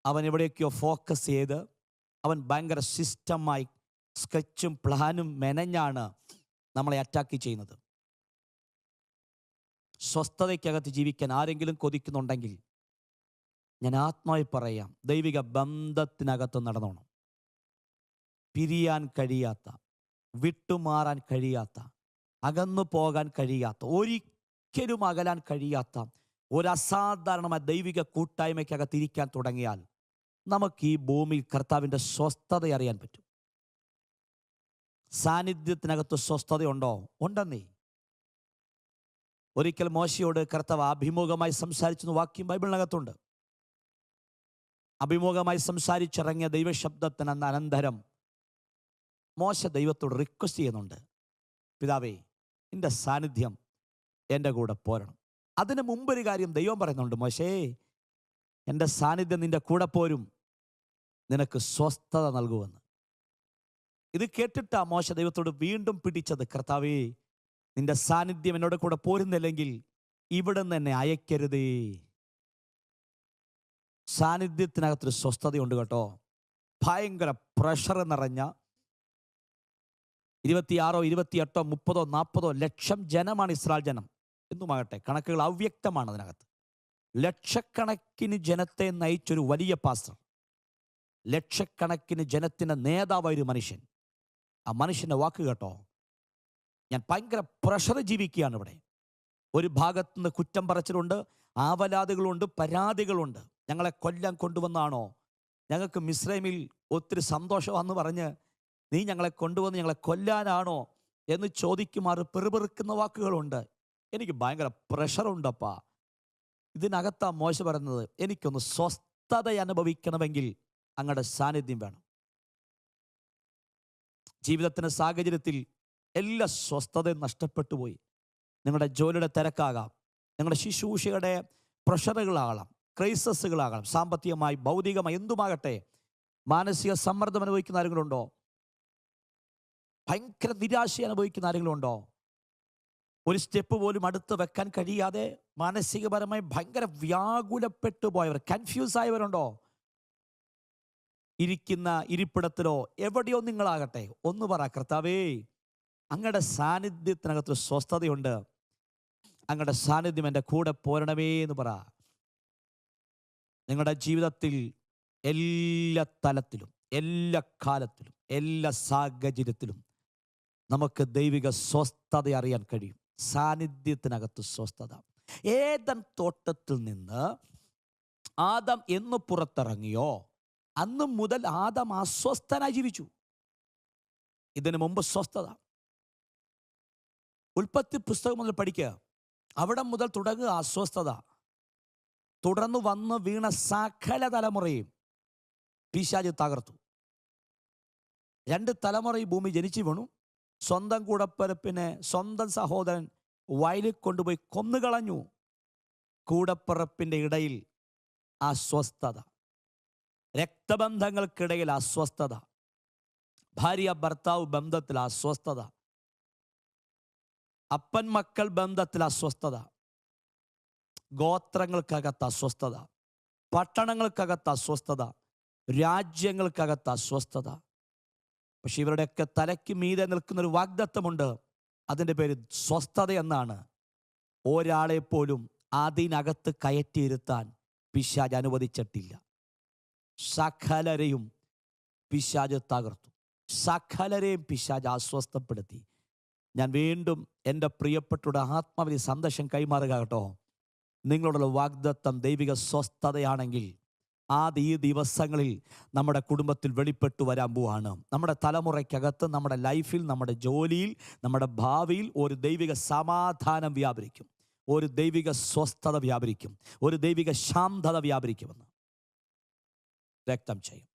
അവൻ എവിടെയൊക്കെയോ ഫോക്കസ് ചെയ്ത് അവൻ ഭയങ്കര സിസ്റ്റമായി സ്കെച്ചും പ്ലാനും മെനഞ്ഞാണ് നമ്മളെ അറ്റാക്ക് ചെയ്യുന്നത്. സ്വസ്ഥതയ്ക്കകത്ത് ജീവിക്കാൻ ആരെങ്കിലും കൊതിക്കുന്നുണ്ടെങ്കിൽ ഞാൻ ആത്മാവിൽ പറയാം, ദൈവിക ബന്ധത്തിനകത്ത് നടന്നോണം. പിരിയാൻ കഴിയാത്ത, വിട്ടുമാറാൻ കഴിയാത്ത, അകന്നു പോകാൻ കഴിയാത്ത, ഒരിക്കലും അകലാൻ കഴിയാത്ത ഒരു അസാധാരണമായ ദൈവിക കൂട്ടായ്മയ്ക്കകത്ത് ഇരിക്കാൻ തുടങ്ങിയാൽ നമുക്ക് ഈ ഭൂമിയിൽ കർത്താവിൻ്റെ സ്വസ്ഥത അറിയാൻ പറ്റും. സാന്നിധ്യത്തിനകത്ത് സ്വസ്ഥതയുണ്ടോ? ഉണ്ടെന്നേ. ഒരിക്കൽ മോശയോട് കർത്താവ് അഭിമുഖമായി സംസാരിച്ചെന്ന് വാക്യം ബൈബിളിനകത്തുണ്ട്. അഭിമുഖമായി സംസാരിച്ചിറങ്ങിയ ദൈവശബ്ദത്തിന് അനന്തരം മോശ ദൈവത്തോട് റിക്വസ്റ്റ് ചെയ്യുന്നുണ്ട്, പിതാവേ, നിന്റെ സാന്നിധ്യം എൻ്റെ കൂടെ പോരണം. അതിന് മുമ്പൊരു കാര്യം ദൈവം പറയുന്നുണ്ട്, മോശേ, എൻ്റെ സാന്നിധ്യം നിന്റെ കൂടെ പോരും, നിനക്ക് സ്വസ്ഥത നൽകുമെന്ന്. ഇത് കേട്ടിട്ടാ മോശ ദൈവത്തോട് വീണ്ടും പിടിച്ചത്, കർത്താവേ, നിന്റെ സാന്നിധ്യം എന്നോട് കൂടെ പോരുന്നില്ലെങ്കിൽ ഇവിടെ നിന്ന് എന്നെ അയക്കരുതേ. സാന്നിധ്യത്തിനകത്തൊരു സ്വസ്ഥതയുണ്ട് കേട്ടോ. ഭയങ്കര പ്രഷർ നിറഞ്ഞ 26, 28, 30, 40 ലക്ഷം ജനമാണ് ഇസ്രായേൽ ജനം. എന്തുമാകട്ടെ, കണക്കുകൾ അവ്യക്തമാണ്. അതിനകത്ത് ലക്ഷക്കണക്കിന് ജനത്തെ നയിച്ചൊരു വലിയ പാസ്റ്റർ, ലക്ഷക്കണക്കിന് ജനത്തിൻ്റെ നേതാവായൊരു മനുഷ്യൻ. ആ മനുഷ്യൻ്റെ വാക്ക് കേട്ടോ, ഞാൻ ഭയങ്കര പ്രഷർ ജീവിക്കുകയാണ് ഇവിടെ. ഒരു ഭാഗത്തുനിന്ന് കുറ്റം പറച്ചിലുണ്ട്, ആവലാതികളുണ്ട്, പരാതികളുണ്ട്. ഞങ്ങളെ കൊല്ലാൻ കൊണ്ടുവന്നാണോ? ഞങ്ങൾക്ക് മിസ്രൈമിൽ ഒത്തിരി സന്തോഷമാണെന്ന് പറഞ്ഞ് നീ ഞങ്ങളെ കൊണ്ടുവന്ന് ഞങ്ങളെ കൊല്ലാനാണോ എന്ന് ചോദിക്കുമാറ് പെറുപെറുക്കുന്ന വാക്കുകളുണ്ട്. എനിക്ക് ഭയങ്കര പ്രഷറുണ്ടപ്പാ. ഇതിനകത്താ മോശ പറയുന്നത്, എനിക്കൊന്ന് സ്വസ്ഥത അനുഭവിക്കണമെങ്കിൽ അങ്ങയുടെ സാന്നിധ്യം വേണം. ജീവിതത്തിൻ്റെ സാഹചര്യത്തിൽ എല്ലാ സ്വസ്ഥതയും നഷ്ടപ്പെട്ടു പോയി. നിങ്ങളുടെ ജോലിയുടെ തിരക്കാകാം, നിങ്ങളുടെ ശുശ്രൂഷയുടെ പ്രഷറുകളാകാം, ക്രൈസസുകളാകാം, സാമ്പത്തികമായി ഭൗതികമായി എന്തുമാകട്ടെ. മാനസിക സമ്മർദ്ദം അനുഭവിക്കുന്ന ആരെങ്കിലും ഉണ്ടോ? ഭയങ്കര നിരാശ അനുഭവിക്കുന്ന ആരെങ്കിലും ഉണ്ടോ? ഒരു സ്റ്റെപ്പ് പോലും അടുത്ത് വെക്കാൻ കഴിയാതെ മാനസികപരമായി ഭയങ്കര വ്യാകുലപ്പെട്ടു പോയവർ, കൺഫ്യൂസ് ആയവരുണ്ടോ? ഇരിക്കുന്ന ഇരിപ്പിടത്തിലോ എവിടെയോ നിങ്ങളാകട്ടെ, ഒന്ന് പറ, കർത്താവേ, അങ്ങയുടെ സാന്നിധ്യത്തിനകത്ത് സ്വസ്ഥതയുണ്ട്, അങ്ങയുടെ സാന്നിധ്യം എൻ്റെ കൂടെ പോരണമേ എന്ന് പറ. നിങ്ങളുടെ ജീവിതത്തിൽ എല്ലാ തലത്തിലും, എല്ലാ കാലത്തിലും, എല്ലാ സാഹചര്യത്തിലും നമുക്ക് ദൈവിക സ്വസ്ഥത അറിയാൻ കഴിയും. സാന്നിധ്യത്തിനകത്ത് സ്വസ്ഥത. ഏദൻ തോട്ടത്തിൽ നിന്ന് ആദം എന്ന് പുറത്തിറങ്ങിയോ അന്ന് മുതൽ ആദം അസ്വസ്ഥനായി ജീവിച്ചു. ഇതിനു മുമ്പ് സ്വസ്ഥത. ഉൽപ്പത്തി പുസ്തകം മുതൽ പഠിക്കുക, അവിടെ മുതൽ തുടങ്ങുക അസ്വസ്ഥത. തുടർന്ന് വന്ന് വീണ സകല തലമുറയും പിശാച് തകർത്തു. 2 തലമുറ ഈ ഭൂമി ജനിച്ചു വീണു. സ്വന്തം കൂടപ്പിറപ്പിനെ സ്വന്തം സഹോദരൻ വയലിൽ കൊണ്ടുപോയി കൊന്നുകളഞ്ഞു. കൂടപ്പിറപ്പിൻ്റെ ഇടയിൽ അസ്വസ്ഥത, രക്തബന്ധങ്ങൾക്കിടയിൽ അസ്വസ്ഥത, ഭാര്യ ഭർത്താവ് ബന്ധത്തിൽ അസ്വസ്ഥത, അപ്പൻ മക്കൾ ബന്ധത്തിൽ അസ്വസ്ഥത, ഗോത്രങ്ങൾക്കകത്ത് അസ്വസ്ഥത, പട്ടണങ്ങൾക്കകത്ത് അസ്വസ്ഥത, രാജ്യങ്ങൾക്കകത്ത് അസ്വസ്ഥത. പക്ഷെ ഇവരുടെയൊക്കെ തലയ്ക്ക് മീതെ നിൽക്കുന്നൊരു വാഗ്ദത്തമുണ്ട്. അതിൻ്റെ പേര് സ്വസ്ഥത എന്നാണ്. ഒരാളെപ്പോലും അതിനകത്ത് കയറ്റിയിരുത്താൻ പിശാച് അനുവദിച്ചിട്ടില്ല. സകലരെയും പിശാച് തകർത്തു. സകലരെയും പിശാച് അസ്വസ്ഥപ്പെടുത്തി. ഞാൻ വീണ്ടും എൻ്റെ പ്രിയപ്പെട്ടവരുടെ ആത്മാവിൽ സന്ദേശം കൈമാറുക കേട്ടോ. നിങ്ങളുടെ വാഗ്ദത്തം ദൈവിക സ്വസ്ഥതയാണെങ്കിൽ ഈ ദിവസങ്ങളിൽ നമ്മുടെ കുടുംബത്തിൽ വെളിപ്പെട്ടു വരാൻ പോവാണ്. നമ്മുടെ തലമുറയ്ക്കകത്ത്, നമ്മുടെ ലൈഫിൽ, നമ്മുടെ ജോലിയിൽ, നമ്മുടെ ഭാവിയിൽ ഒരു ദൈവിക സമാധാനം വ്യാപരിക്കും, ഒരു ദൈവിക സ്വസ്ഥത വ്യാപരിക്കും, ഒരു ദൈവിക ശാന്തത വ്യാപരിക്കുമെന്ന് വ്യക്തം ചെയ്യും.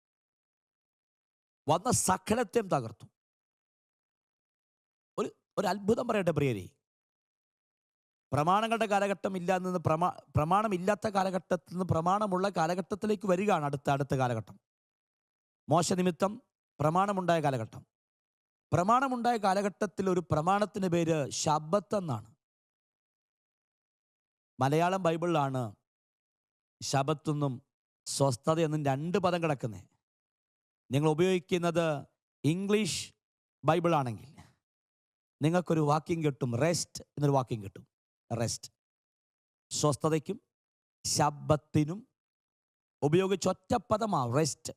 വന്ന സകലത്തെയും തകർത്തു. ഒരു അത്ഭുതം പറയട്ടെ പ്രിയരെ, പ്രമാണങ്ങളുടെ കാലഘട്ടം ഇല്ലാതെ നിന്ന് പ്രമാണമില്ലാത്ത കാലഘട്ടത്തിൽ നിന്ന് പ്രമാണമുള്ള കാലഘട്ടത്തിലേക്ക് വരികയാണ് അടുത്ത കാലഘട്ടം. മോശ നിമിത്തം പ്രമാണമുണ്ടായ കാലഘട്ടം. പ്രമാണമുണ്ടായ കാലഘട്ടത്തിൽ ഒരു പ്രമാണത്തിന് പേര് ശബ്ബത്ത് എന്നാണ്. മലയാളം ബൈബിളിലാണ് ശബ്ബത്തെന്നും സ്വസ്ഥതയെന്നും 2 പദം കിടക്കുന്നത്. നിങ്ങൾ ഉപയോഗിക്കുന്നത് ഇംഗ്ലീഷ് ബൈബിളാണെങ്കിൽ നിങ്ങൾക്കൊരു വാക്യം കിട്ടും, റെസ്റ്റ് എന്നൊരു വാക്യം കിട്ടും. റെസ്റ്റ്, സ്വസ്ഥതയ്ക്കും ശബ്ബത്തിനും ഉപയോഗിച്ച ഒറ്റ പദമാണ് റെസ്റ്റ്.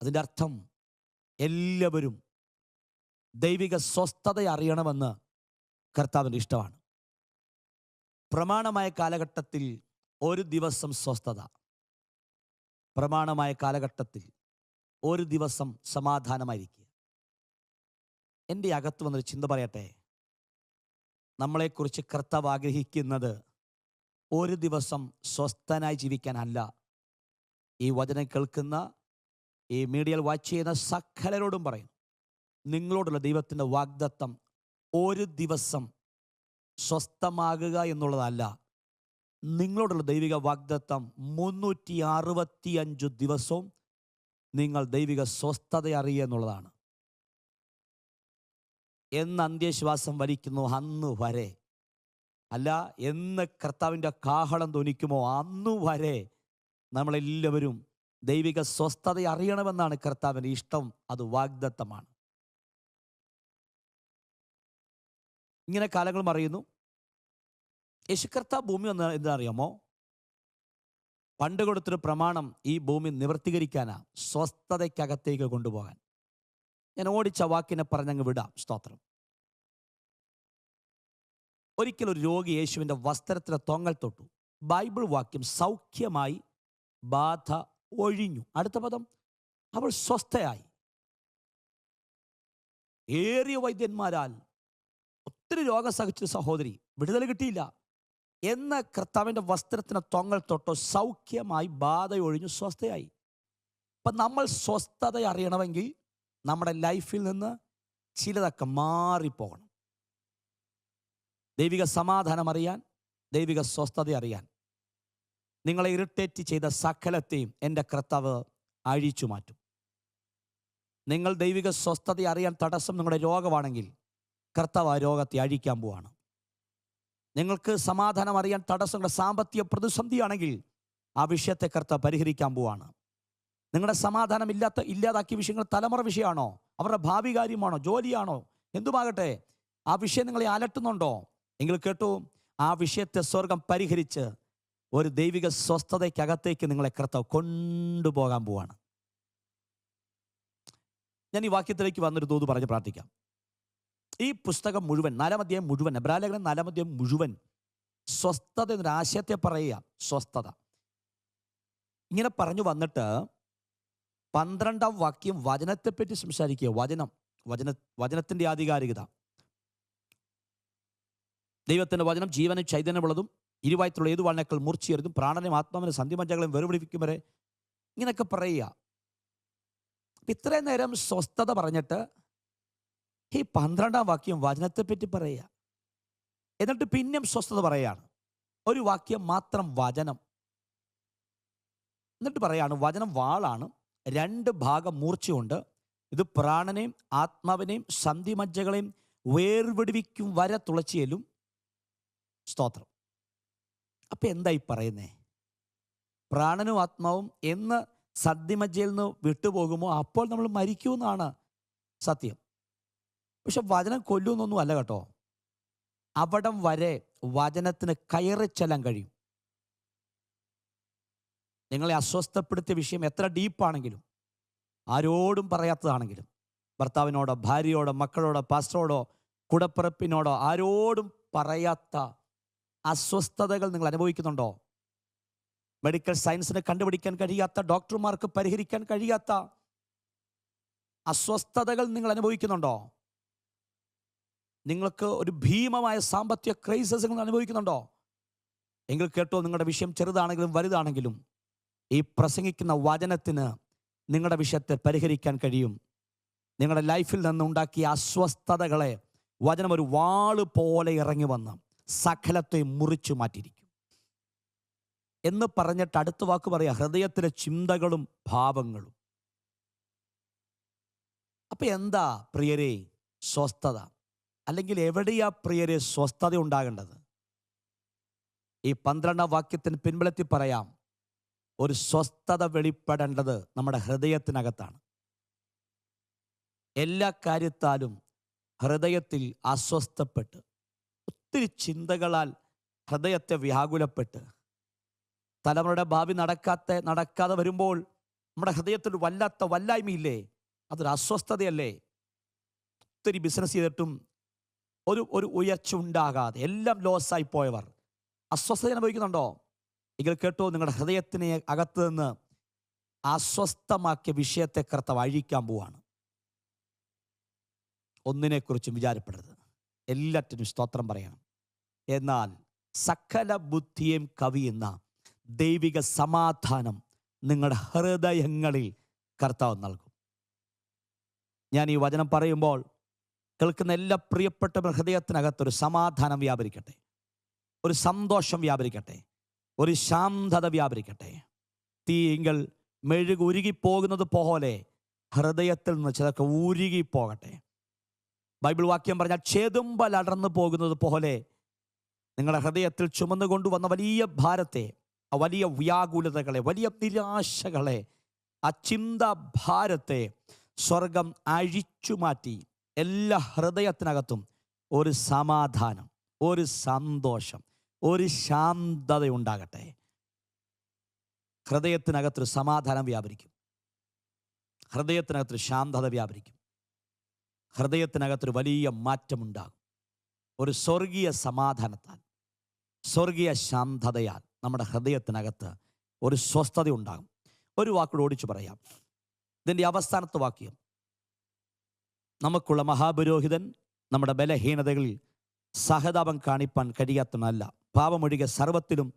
അതിൻ്റെ അർത്ഥം എല്ലാവരും ദൈവിക സ്വസ്ഥത അറിയണമെന്ന് കർത്താവിൻ്റെ ഇഷ്ടമാണ്. പ്രമാണമായ കാലഘട്ടത്തിൽ ഒരു ദിവസം സ്വസ്ഥത, പ്രമാണമായ കാലഘട്ടത്തിൽ ഒരു ദിവസം സമാധാനമായിരിക്കുക. എൻ്റെ അകത്ത് വന്നൊരു ചിന്ത പറയട്ടെ. നമ്മളെക്കുറിച്ച് കർത്താവ് ആഗ്രഹിക്കുന്നത് ഒരു ദിവസം സ്വസ്ഥനായി ജീവിക്കാനല്ല. ഈ വചനം കേൾക്കുന്ന, ഈ മീഡിയയിൽ വാച്ച് ചെയ്യുന്ന സകലരോടും പറയും, നിങ്ങളോടുള്ള ദൈവത്തിൻ്റെ വാഗ്ദത്തം ഒരു ദിവസം സ്വസ്ഥമാകുക എന്നുള്ളതല്ല. നിങ്ങളോടുള്ള ദൈവിക വാഗ്ദത്തം 365 ദിവസവും നിങ്ങൾ ദൈവിക സ്വസ്ഥത അറിയുക എന്നുള്ളതാണ്. എന്ന് അന്ത്യശ്വാസം വലിക്കുന്നു അന്ന് വരെ, അല്ല എന്ന് കർത്താവിൻ്റെ കാഹളം ധ്വനിക്കുമോ അന്നു വരെ നമ്മളെല്ലാവരും ദൈവിക സ്വസ്ഥത അറിയണമെന്നാണ് കർത്താവിൻ്റെ ഇഷ്ടം. അത് വാഗ്ദത്തമാണ്. ഇങ്ങനെ കാലങ്ങൾ മറിയുന്നു. യേശു കർത്താവ് ഭൂമി വന്ന എന്താണെന്നറിയാമോ? പണ്ട് കൊടുത്തൊരു പ്രമാണം ഈ ഭൂമി നിവർത്തീകരിക്കാനാ, സ്വസ്ഥതയ്ക്കകത്തേക്ക് കൊണ്ടുപോകാൻ. ഞാൻ ഓടിച്ച വാക്കിനെ പറഞ്ഞങ്ങ് വിടാം. സ്തോത്രം. ഒരിക്കലൊരു രോഗി യേശുവിൻ്റെ വസ്ത്രത്തിലെ തൊങ്ങൽ തൊട്ടു. ബൈബിൾ വാക്യം സൗഖ്യമായി, ബാധ ഒഴിഞ്ഞു. അടുത്ത പദം, അവൾ സ്വസ്ഥയായി. ഏറിയ വൈദ്യന്മാരാൽ ഒത്തിരി രോഗം സഹിച്ച സഹോദരി, വിടുതൽ കിട്ടിയില്ല. എന്ന് കർത്താവിൻ്റെ വസ്ത്രത്തിന് തൊങ്ങൽ തൊട്ടോ സൗഖ്യമായി, ബാധ ഒഴിഞ്ഞു, സ്വസ്ഥയായി. അപ്പം നമ്മൾ സ്വസ്ഥത അറിയണമെങ്കിൽ നമ്മുടെ ലൈഫിൽ നിന്ന് ചിലതൊക്കെ മാറിപ്പോകണം. ദൈവിക സമാധാനം അറിയാൻ, ദൈവിക സ്വസ്ഥത അറിയാൻ, നിങ്ങളെ ഇറിറ്റേറ്റ് ചെയ്ത സകലത്തെയും എൻ്റെ കർത്താവ് അഴിച്ചു മാറ്റും. നിങ്ങൾ ദൈവിക സ്വസ്ഥത അറിയാൻ തടസ്സം നിങ്ങളുടെ രോഗമാണെങ്കിൽ കർത്താവ് ആ രോഗത്തെ അഴിക്കാൻ പോവാണ്. നിങ്ങൾക്ക് സമാധാനം അറിയാൻ തടസ്സം നിങ്ങളുടെ സാമ്പത്തിക പ്രതിസന്ധിയാണെങ്കിൽ ആ വിഷയത്തെ കർത്താവ് പരിഹരിക്കാൻ പോവാണ്. നിങ്ങളുടെ സമാധാനം ഇല്ലാതാക്കിയ വിഷയങ്ങൾ തലമുറ വിഷയമാണോ, അവരുടെ ഭാവി കാര്യമാണോ, ജോലിയാണോ, എന്തുമാകട്ടെ, ആ വിഷയം നിങ്ങളെ അലട്ടുന്നുണ്ടോ എങ്കിൽ കേട്ടു, ആ വിഷയത്തെ സ്വർഗം പരിഹരിച്ച് ഒരു ദൈവിക സ്വസ്ഥതയ്ക്കകത്തേക്ക് നിങ്ങളെ കർത്താവ് കൊണ്ടുപോകാൻ പോവാണ്. ഞാൻ ഈ വാക്യത്തിലേക്ക് വന്നൊരു തോത് പറഞ്ഞ് പ്രാർത്ഥിക്കാം. ഈ പുസ്തകം മുഴുവൻ, 4-ാം അധ്യായം മുഴുവൻ, എബ്രായ ലേഖനം 4-ാം അധ്യായം മുഴുവൻ സ്വസ്ഥത എന്നൊരു ആശയത്തെ പറയുക. സ്വസ്ഥത ഇങ്ങനെ പറഞ്ഞു വന്നിട്ട് 12-ാം വാക്യം വചനത്തെപ്പറ്റി സംസാരിക്കുക. വചനത്തിൻ്റെ ആധികാരികത. ദൈവത്തിൻ്റെ വചനം ജീവനും ചൈതന്യമുള്ളതും ഇരുവായത്തിലുള്ള ഏതു വാളിനേക്കാൾ മൂർച്ചയേറിയതും പ്രാണനെയും ആത്മാവിനെ സന്ധിമജ്ജകളെയും വേർപിടിപ്പിക്കും വരെ, ഇങ്ങനെയൊക്കെ പറയുക. ഇത്രയും നേരം സ്വസ്ഥത പറഞ്ഞിട്ട് ഈ 12-ാം വാക്യം വചനത്തെപ്പറ്റി പറയുക. എന്നിട്ട് പിന്നെയും സ്വസ്ഥത പറയുകയാണ്. ഒരു വാക്യം മാത്രം വചനം. എന്നിട്ട് പറയാണ്, വചനം വാളാണ്, 2 ഭാഗം മൂർച്ചയുണ്ട്, ഇത് പ്രാണനെയും ആത്മാവിനെയും സന്ധിമജ്ജകളെയും വേർപിടിപ്പിക്കും വരെ തുളച്ചിയലും. സ്തോത്രം. അപ്പം എന്തായി പറയുന്നേ? പ്രാണനും ആത്മാവും എന്ന് സന്ധിമജ്ജയിൽ നിന്ന് വിട്ടുപോകുമോ അപ്പോൾ നമ്മൾ മരിക്കുമെന്നാണ് സത്യം. പക്ഷെ വചനം കൊല്ലുമെന്നൊന്നും അല്ല കേട്ടോ. അവിടം വരെ വചനത്തിന് കയറി ചെല്ലാൻ കഴിയും. നിങ്ങളെ അസ്വസ്ഥപ്പെടുത്തിയ വിഷയം എത്ര ഡീപ്പാണെങ്കിലും, ആരോടും പറയാത്തതാണെങ്കിലും, ഭർത്താവിനോടോ ഭാര്യയോടോ മക്കളോടോ പാസ്റ്ററോടോ കുടപ്പിറപ്പിനോടോ ആരോടും പറയാത്ത അസ്വസ്ഥതകൾ നിങ്ങൾ അനുഭവിക്കുന്നുണ്ടോ? മെഡിക്കൽ സയൻസിന് കണ്ടുപിടിക്കാൻ കഴിയാത്ത, ഡോക്ടർമാർക്ക് പരിഹരിക്കാൻ കഴിയാത്ത അസ്വസ്ഥതകൾ നിങ്ങൾ അനുഭവിക്കുന്നുണ്ടോ? നിങ്ങൾക്ക് ഒരു ഭീമമായ സാമ്പത്തിക ക്രൈസിസ് നിങ്ങൾ അനുഭവിക്കുന്നുണ്ടോ? എങ്കിൽ കേട്ടോ, നിങ്ങളുടെ വിഷയം ചെറുതാണെങ്കിലും വലുതാണെങ്കിലും ഈ പ്രസംഗിക്കുന്ന വചനത്തിന് നിങ്ങളുടെ വിഷയത്തെ പരിഹരിക്കാൻ കഴിയും. നിങ്ങളുടെ ലൈഫിൽ നിന്നുണ്ടാക്കിയ അസ്വസ്ഥതകളെ വചനം ഒരു വാള് പോലെ ഇറങ്ങി വന്ന് സകലത്തെ മുറിച്ചു മാറ്റിയിരിക്കും എന്ന് പറഞ്ഞിട്ട് അടുത്ത വാക്ക് പറയാം, ഹൃദയത്തിലെ ചിന്തകളും ഭാവങ്ങളും. അപ്പൊ എന്താ പ്രിയരെ സ്വസ്ഥത? അല്ലെങ്കിൽ എവിടെയാ പ്രിയരെ സ്വസ്ഥത ഉണ്ടാകേണ്ടത്? ഈ 12-ാം വാക്യത്തിന് പിൻബലത്തിൽ പറയാം, ഒരു സ്വസ്ഥത വെളിപ്പെടേണ്ടത് നമ്മുടെ ഹൃദയത്തിനകത്താണ്. എല്ലാ കാര്യത്താലും ഹൃദയത്തിൽ അസ്വസ്ഥപ്പെട്ട്, ഒത്തിരി ചിന്തകളാൽ ഹൃദയത്തെ വ്യാകുലപ്പെട്ട്, തലമുറയുടെ ഭാവി നടക്കാതെ വരുമ്പോൾ നമ്മുടെ ഹൃദയത്തിൽ വല്ലാത്ത വല്ലായ്മയില്ലേ? അതൊരു അസ്വസ്ഥതയല്ലേ? ഒത്തിരി ബിസിനസ് ചെയ്തിട്ടും ഒരു ഉയർച്ച ഉണ്ടാകാതെ എല്ലാം ലോസായി പോയവർ അസ്വസ്ഥത അനുഭവിക്കുന്നുണ്ടോ? എങ്കിൽ കേട്ടോ, നിങ്ങളുടെ ഹൃദയത്തിനെ അകത്ത് നിന്ന് അസ്വസ്ഥമാക്കിയ വിഷയത്തെ കർത്താവ് അഴിക്കാൻ പോവാണ്. ഒന്നിനെക്കുറിച്ചും വിചാരപ്പെടരുത്, എല്ലാറ്റിനും സ്തോത്രം പറയണം. എന്നാൽ സകല ബുദ്ധിയും കവിയുന്ന ദൈവിക സമാധാനം നിങ്ങളുടെ ഹൃദയങ്ങളിൽ കർത്താവ് നൽകും. ഞാൻ ഈ വചനം പറയുമ്പോൾ കേൾക്കുന്ന എല്ലാ പ്രിയപ്പെട്ടവരുടെ ഹൃദയത്തിനകത്തൊരു സമാധാനം വ്യാപരിക്കട്ടെ, ഒരു സന്തോഷം വ്യാപരിക്കട്ടെ, ഒരു ശാന്തത വ്യാപരിക്കട്ടെ. തീയെങ്കിൽ മെഴുക് ഉരുകിപ്പോകുന്നത് പോലെ ഹൃദയത്തിൽ നിന്ന് ചിലർക്ക് ഉരുകിപ്പോകട്ടെ. ബൈബിൾ വാക്യം പറഞ്ഞാൽ ചേതുമ്പൽ അടർന്നു പോകുന്നത് പോലെ നിങ്ങളുടെ ഹൃദയത്തിൽ ചുമന്നു കൊണ്ടുവന്ന വലിയ ഭാരത്തെ, ആ വലിയ വ്യാകുലതകളെ, വലിയ നിരാശകളെ, ആ ചിന്താഭാരത്തെ സ്വർഗം അഴിച്ചു മാറ്റി എല്ലാ ഹൃദയത്തിനകത്തും ഒരു സമാധാനം, ഒരു സന്തോഷം, ഒരു ശാന്തത ഉണ്ടാകട്ടെ. ഹൃദയത്തിനകത്തൊരു സമാധാനം വ്യാപരിക്കും, ഹൃദയത്തിനകത്തൊരു ശാന്തത വ്യാപരിക്കും, ഹൃദയത്തിനകത്തൊരു വലിയ മാറ്റമുണ്ടാകും. ഒരു സ്വർഗീയ സമാധാനത്താൽ, സ്വർഗീയ ശാന്തതയാൽ നമ്മുടെ ഹൃദയത്തിനകത്ത് ഒരു സ്വസ്ഥത ഉണ്ടാകും. ഒരു വാക്കോട് ഓടിച്ചു പറയാം. ഇതിൻ്റെ അവസാനത്തെ വാക്യം, നമുക്കുള്ള മഹാപുരോഹിതൻ നമ്മുടെ ബലഹീനതകളിൽ സഹതാപം കാണിപ്പാൻ കഴിയാത്തവനല്ല. പാപമൊഴികെ സർവത്തിലും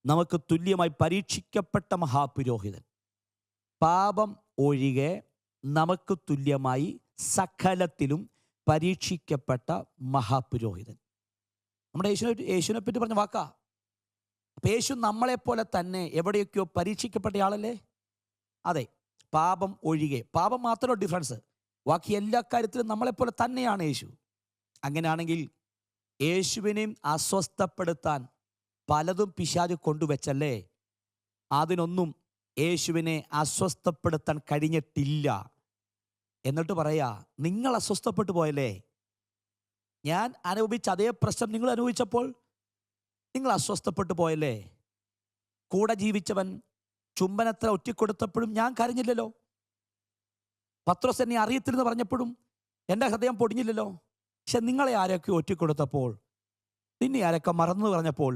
നമുക്ക് തുല്യമായി പരീക്ഷിക്കപ്പെട്ട മഹാപുരോഹിതൻ. പാപം ഒഴികെ നമുക്ക് തുല്യമായി സകലത്തിലും പരീക്ഷിക്കപ്പെട്ട മഹാപുരോഹിതൻ. നമ്മുടെ യേശുവിനെ പറ്റി പറഞ്ഞ വാക്കാ. അപ്പം യേശു നമ്മളെപ്പോലെ തന്നെ എവിടെയൊക്കെയോ പരീക്ഷിക്കപ്പെട്ടയാളല്ലേ? അതെ, പാപം ഒഴികെ. പാപം മാത്രമല്ല ഡിഫറൻസ്, ബാക്കി എല്ലാ കാര്യത്തിലും നമ്മളെപ്പോലെ തന്നെയാണ് യേശു. അങ്ങനെയാണെങ്കിൽ യേശുവിനെയും അസ്വസ്ഥപ്പെടുത്താൻ പലതും പിശാച് കൊണ്ടുവച്ചല്ലേ? അതിനൊന്നും യേശുവിനെ അസ്വസ്ഥപ്പെടുത്താൻ കഴിഞ്ഞിട്ടില്ല. എന്നിട്ട് പറയാ, നിങ്ങൾ അസ്വസ്ഥപ്പെട്ടു പോയല്ലേ? ഞാൻ അനുഭവിച്ച അതേ പ്രശ്നം നിങ്ങൾ അനുഭവിച്ചപ്പോൾ നിങ്ങൾ അസ്വസ്ഥപ്പെട്ടു പോയല്ലേ? കൂടെ ജീവിച്ചവൻ ചുംബനത്ര ഒറ്റിക്കൊടുത്തപ്പോഴും ഞാൻ കരഞ്ഞില്ലല്ലോ. പത്രോസ് എന്നെ അറിയത്തില്ലെന്ന് പറഞ്ഞപ്പോഴും എൻ്റെ ഹൃദയം പൊടിഞ്ഞില്ലല്ലോ. പക്ഷെ നിങ്ങളെ ആരൊക്കെ ഒറ്റിക്കൊടുത്തപ്പോൾ, നിന്നെ ആരൊക്കെ മറന്നു പറഞ്ഞപ്പോൾ,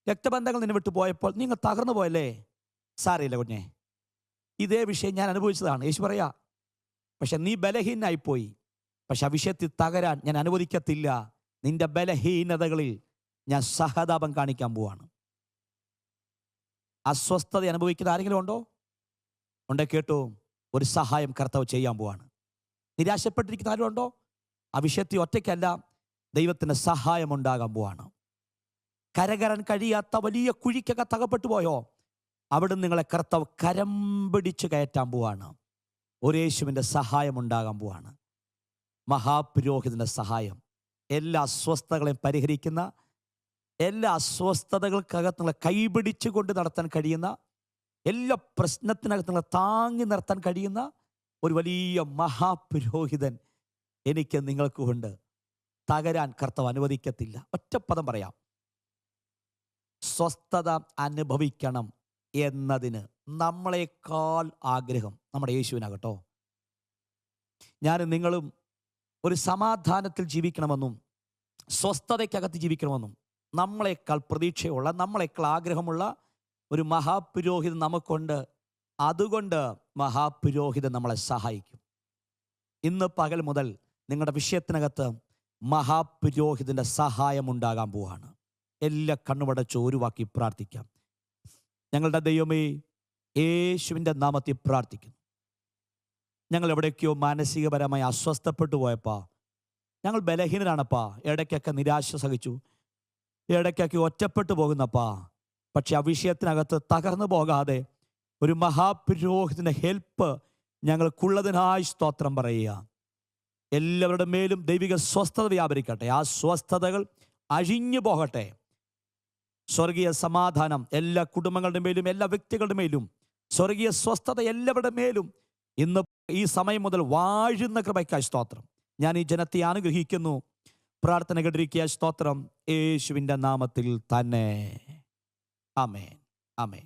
രക്തബന്ധങ്ങൾ നിന്നെ വിട്ടു പോയപ്പോൾ നിങ്ങൾ തകർന്നു പോയല്ലേ? സാരമില്ല കുഞ്ഞെ, ഇതേ വിഷയം ഞാൻ അനുഭവിച്ചതാണ്. യേശു പറയാ, പക്ഷെ നീ ബലഹീനായിപ്പോയി. പക്ഷെ ആ വിഷയത്തിൽ തകരാൻ ഞാൻ അനുവദിക്കത്തില്ല. നിന്റെ ബലഹീനതകളിൽ ഞാൻ സഹതാപം കാണിക്കാൻ പോവാണ്. അസ്വസ്ഥത അനുഭവിക്കുന്ന ആരെങ്കിലും ഉണ്ടോ? ഉണ്ടെ കേട്ടോ, ഒരു സഹായം കർത്താവ് ചെയ്യാൻ പോവാണ്. നിരാശപ്പെട്ടിരിക്കുന്ന ആരും ഉണ്ടോ? ആ വിഷയത്തിൽ ഒറ്റയ്ക്കല്ല, ദൈവത്തിൻ്റെ സഹായം ഉണ്ടാകാൻ പോവാണ്. കരകയറാൻ കഴിയാത്ത വലിയ കുഴിക്കൊക്കെ തകപ്പെട്ടു പോയോ? അവിടെ നിങ്ങളെ കർത്താവ് കരം പിടിച്ച് കയറ്റാൻ പോവാണ്. ഒരു യേശുവിൻ്റെ സഹായം ഉണ്ടാകാൻ പോവാണ്. മഹാപുരോഹിതൻ്റെ സഹായം എല്ലാ അസ്വസ്ഥതകളെയും പരിഹരിക്കുന്ന, എല്ലാ അസ്വസ്ഥതകൾക്കകത്ത് നിങ്ങളെ കൈപിടിച്ചു കൊണ്ട് നടത്താൻ കഴിയുന്ന, എല്ലാ പ്രശ്നത്തിനകത്ത് നിങ്ങളെ താങ്ങി നിർത്താൻ കഴിയുന്ന ഒരു വലിയ മഹാപുരോഹിതൻ എനിക്ക് നിങ്ങൾക്കുണ്ട്. തകരാൻ കർത്താവ് അനുവദിക്കത്തില്ല. ഒറ്റപ്പദം പറയാം, സ്വസ്ഥത അനുഭവിക്കണം എന്നതിന് നമ്മളെക്കാൾ ആഗ്രഹം നമ്മുടെ യേശുവിനാകട്ടോ. ഞാനും നിങ്ങളും ഒരു സമാധാനത്തിൽ ജീവിക്കണമെന്നും സ്വസ്ഥതയ്ക്കകത്ത് ജീവിക്കണമെന്നും നമ്മളെക്കാൾ പ്രതീക്ഷയുള്ള, നമ്മളെക്കാൾ ആഗ്രഹമുള്ള ഒരു മഹാപുരോഹിതൻ നമുക്കുണ്ട്. അതുകൊണ്ട് മഹാപുരോഹിതൻ നമ്മളെ സഹായിക്കും. ഇന്ന് പകൽ മുതൽ നിങ്ങളുടെ വിഷയത്തിനകത്ത് മഹാപുരോഹിതൻ്റെ സഹായം ഉണ്ടാകാൻ പോവാണ്. എല്ലാ കണ്ണുമടച്ച് ഒരു വാക്കി പ്രാർത്ഥിക്കാം. ഞങ്ങളുടെ ദൈവമേ, യേശുവിൻ്റെ നാമത്തിൽ പ്രാർത്ഥിക്കുന്നു. ഞങ്ങൾ എവിടേക്കോ മാനസികപരമായി അസ്വസ്ഥപ്പെട്ടു പോയപ്പാ, ഞങ്ങൾ ബലഹീനരാണപ്പാ, ഇടയ്ക്കൊക്കെ നിരാശ സഹിച്ചു, ഇടയ്ക്കൊക്കെ ഒറ്റപ്പെട്ടു പോകുന്നപ്പാ. പക്ഷെ ആ വിഷയത്തിനകത്ത് തകർന്നു പോകാതെ ഒരു മഹാപുരോഹിതൻ്റെ ഹെൽപ്പ് ഞങ്ങൾക്കുള്ളതിനായി സ്തോത്രം പറയുക. എല്ലാവരുടെ മേലും ദൈവിക സ്വസ്ഥത വ്യാപരിക്കട്ടെ. ആ സ്വസ്ഥതകൾ അഴിഞ്ഞു പോകട്ടെ. സ്വർഗീയ സമാധാനം എല്ലാ കുടുംബങ്ങളുടെ മേലും, എല്ലാ വ്യക്തികളുടെ മേലും, സ്വർഗീയ സ്വസ്ഥത എല്ലാവരുടെ മേലും ഇന്ന് ഈ സമയം മുതൽ വാഴുന്ന കൃപയ്ക്കായി സ്തോത്രം. ഞാൻ ഈ ജനത്തെ അനുഗ്രഹിക്കുന്നു. പ്രാർത്ഥന കേട്ടിരിക്കുക. സ്തോത്രം യേശുവിൻ്റെ നാമത്തിൽ തന്നെ. ആമേൻ, ആമേൻ.